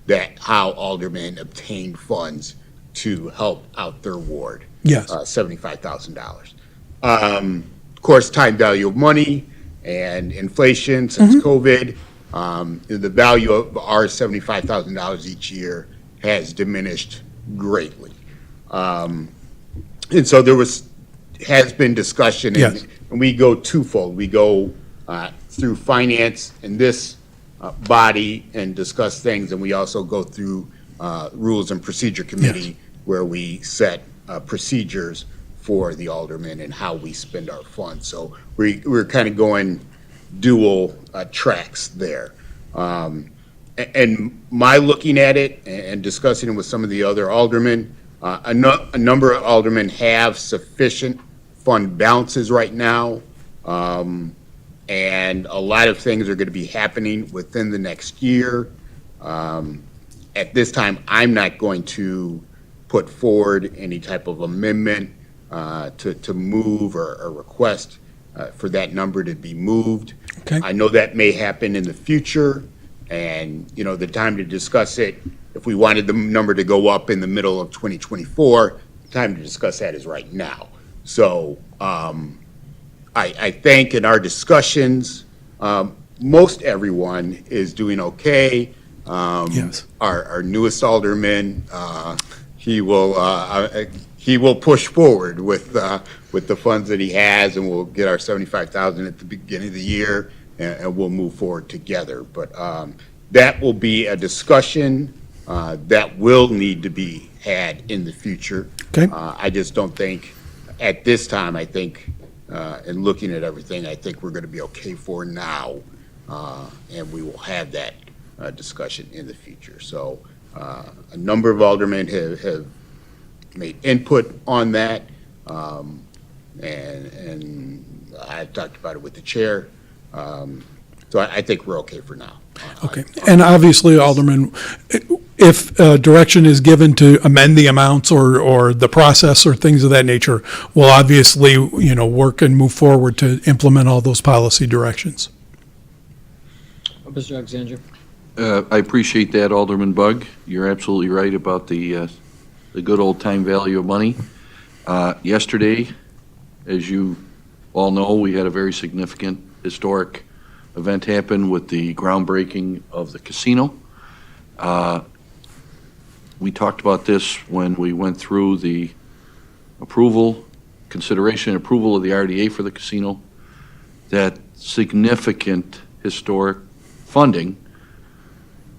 that how aldermen obtain funds to help out their ward. Yes. $75,000. Of course, time value of money and inflation since COVID, the value of our $75,000 each year has diminished greatly. And so has been discussion, Yes. and we go twofold. We go through finance in this body and discuss things, and we also go through Rules and Procedure Committee where we set procedures for the aldermen and how we spend our funds. So we're kind of going dual tracks there. And my looking at it and discussing it with some of the other aldermen, a number of aldermen have sufficient fund balances right now, and a lot of things are going to be happening within the next year. At this time, I'm not going to put forward any type of amendment to move or request for that number to be moved. Okay. I know that may happen in the future. And, the time to discuss it, if we wanted the number to go up in the middle of 2024, the time to discuss that is right now. So I think in our discussions, most everyone is doing okay. Yes. Our newest alderman, he will push forward with the funds that he has, and we'll get our $75,000 at the beginning of the year. And we'll move forward together. But that will be a discussion that will need to be had in the future. Okay. I just don't think, at this time, I think, in looking at everything, I think we're going to be okay for now. And we will have that discussion in the future. So a number of aldermen have made input on that. And I talked about it with the chair. So I think we're okay for now. Okay. And obviously, Alderman, if direction is given to amend the amounts or the process or things of that nature, we'll obviously, work and move forward to implement all those policy directions. Mr. Alexander? I appreciate that, Alderman Bug. You're absolutely right about the good old time value of money. Yesterday, as you all know, we had a very significant historic event happen with the groundbreaking of the casino. We talked about this when we went through the consideration and approval of the RDA for the casino, that significant historic funding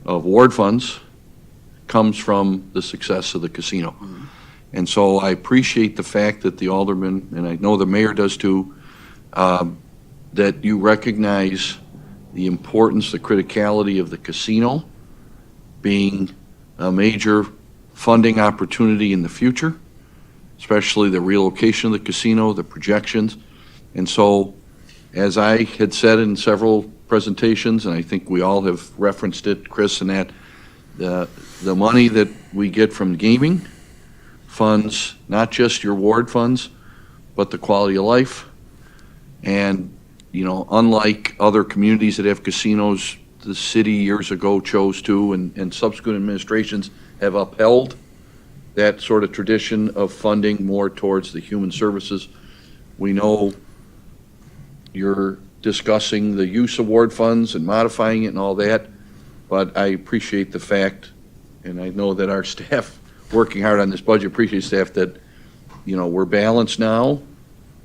of ward funds comes from the success of the casino. And so I appreciate the fact that the alderman, and I know the mayor does too, that you recognize the importance, the criticality of the casino being a major funding opportunity in the future, especially the relocation of the casino, the projections, And so, as I had said in several presentations, and I think we all have referenced it, Chris, and that, the money that we get from gaming funds not just your ward funds, but the quality of life. And, you know, unlike other communities that have casinos, the city years ago chose to, and subsequent administrations have upheld that sort of tradition of funding more towards the human services. We know you're discussing the use of ward funds and modifying it and all that, but I appreciate the fact, and I know that our staff working hard on this budget appreciates staff that, you know, we're balanced now,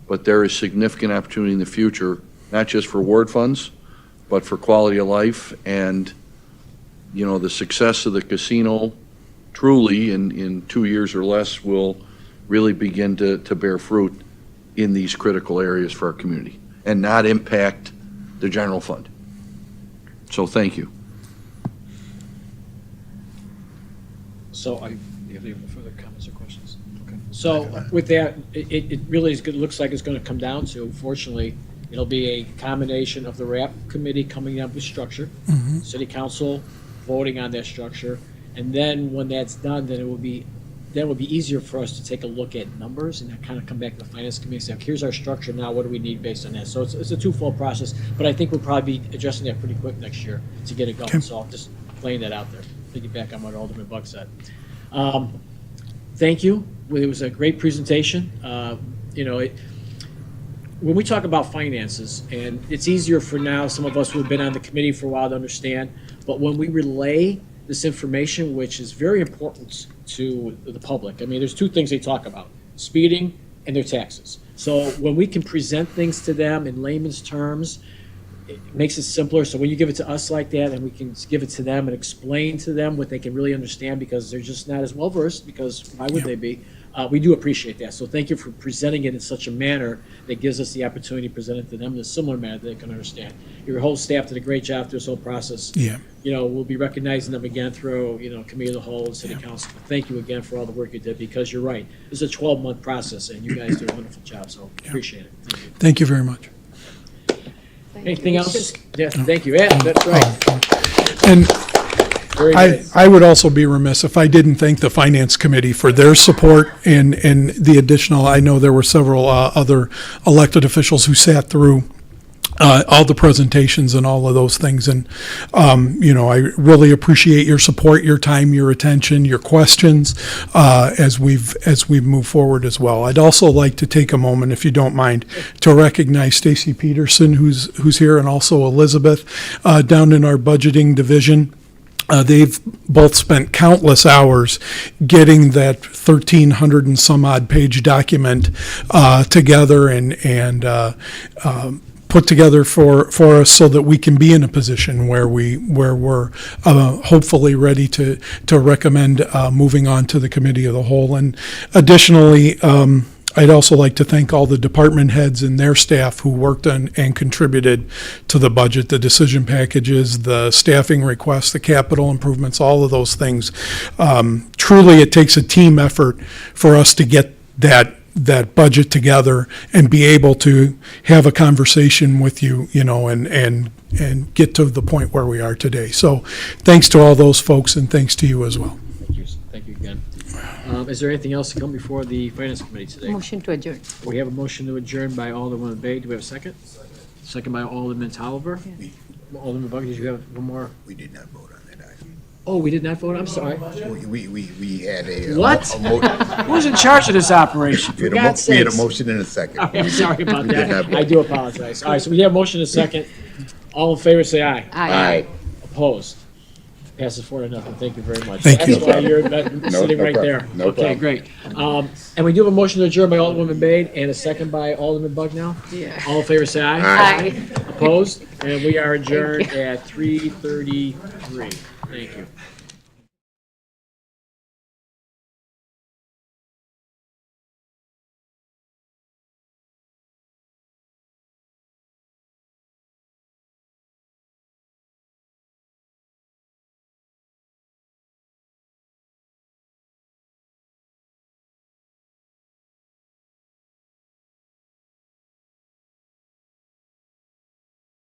but there is significant opportunity in the future, not just for ward funds, but for quality of life. And, you know, the success of the casino truly in 2 years or less will really begin to bear fruit in these critical areas for our community and not impact the general fund. So thank you. So do you have any further comments or questions? Okay. So with that, it really is good, looks like it's going to come down to, fortunately, it'll be a combination of the RAP committee coming up with structure, city council voting on that structure, and then when that's done, then it will be easier for us to take a look at numbers and then kind of come back to the finance committee and say, okay, here's our structure now, what do we need based on that? So it's a twofold process, but I think we'll probably be adjusting that pretty quick next year to get it going. So I'm just laying that out there, piggyback on what Alderman Bug said. Thank you. It was a great presentation. You know, when we talk about finances, and it's easier for now, some of us who have been on the committee for a while to understand, but when we relay this information, which is very important to the public, I mean, there's two things they talk about, speeding and their taxes. So when we can present things to them in layman's terms, it makes it simpler. So when you give it to us like that, and we can give it to them and explain to them what they can really understand, because they're just not as well versed, because why would they be? We do appreciate that. So thank you for presenting it in such a manner that gives us the opportunity to present it to them in a similar manner that they can understand. Your whole staff did a great job through this whole process. Yeah. You know, we'll be recognizing them again through, you know, committee of the whole and city council. Thank you again for all the work you did, because you're right. This is a 12-month process, and you guys did a wonderful job, so appreciate it. Thank you. Thank you very much. Anything else? Yeah, thank you. Yeah, that's right. And Very good. I would also be remiss if I didn't thank the Finance Committee for their support and the additional, I know there were several other elected officials who sat through all the presentations and all of those things. And, you know, I really appreciate your support, your time, your attention, your questions as we've moved forward as well. I'd also like to take a moment, if you don't mind, to recognize Stacy Peterson, who's here, and also Elizabeth down in our budgeting division. They've both spent countless hours getting that 1,300 and some odd page document together and put together for us so that we can be in a position where we're hopefully ready to recommend moving on to the committee of the whole. And additionally, I'd also like to thank all the department heads and their staff who worked on and contributed to the budget, the decision packages, the staffing requests, the capital improvements, all of those things. Truly, it takes a team effort for us to get that budget together and be able to have a conversation with you, you know, and get to the point where we are today. So thanks to all those folks, and thanks to you as well. Thank you again. Is there anything else to come before the Finance Committee today? Motion to adjourn. We have a motion to adjourn by Alderman Bay. Do we have a second? Second by Alderman Tolliver. Alderman Bug, did you have one more? We did not vote on that item. Oh, we did not vote? I'm sorry. We had a. What? Who's in charge of this operation? For God's We had a sakes. motion in a second. I'm sorry about We did not that. vote. I do apologize. All right, so we have a motion and a second. All in favor, say aye. Aye. Opposed? Passes 4-0. Thank you very much. Thank you. That's why you're sitting no right there. problem. No Okay, problem. great. And we do have a motion to adjourn by Alderwoman Bade and a second by Alderman Bug now. Yeah. All in favor, say aye. Aye. Opposed? And we are adjourned at 3:33. Thank you.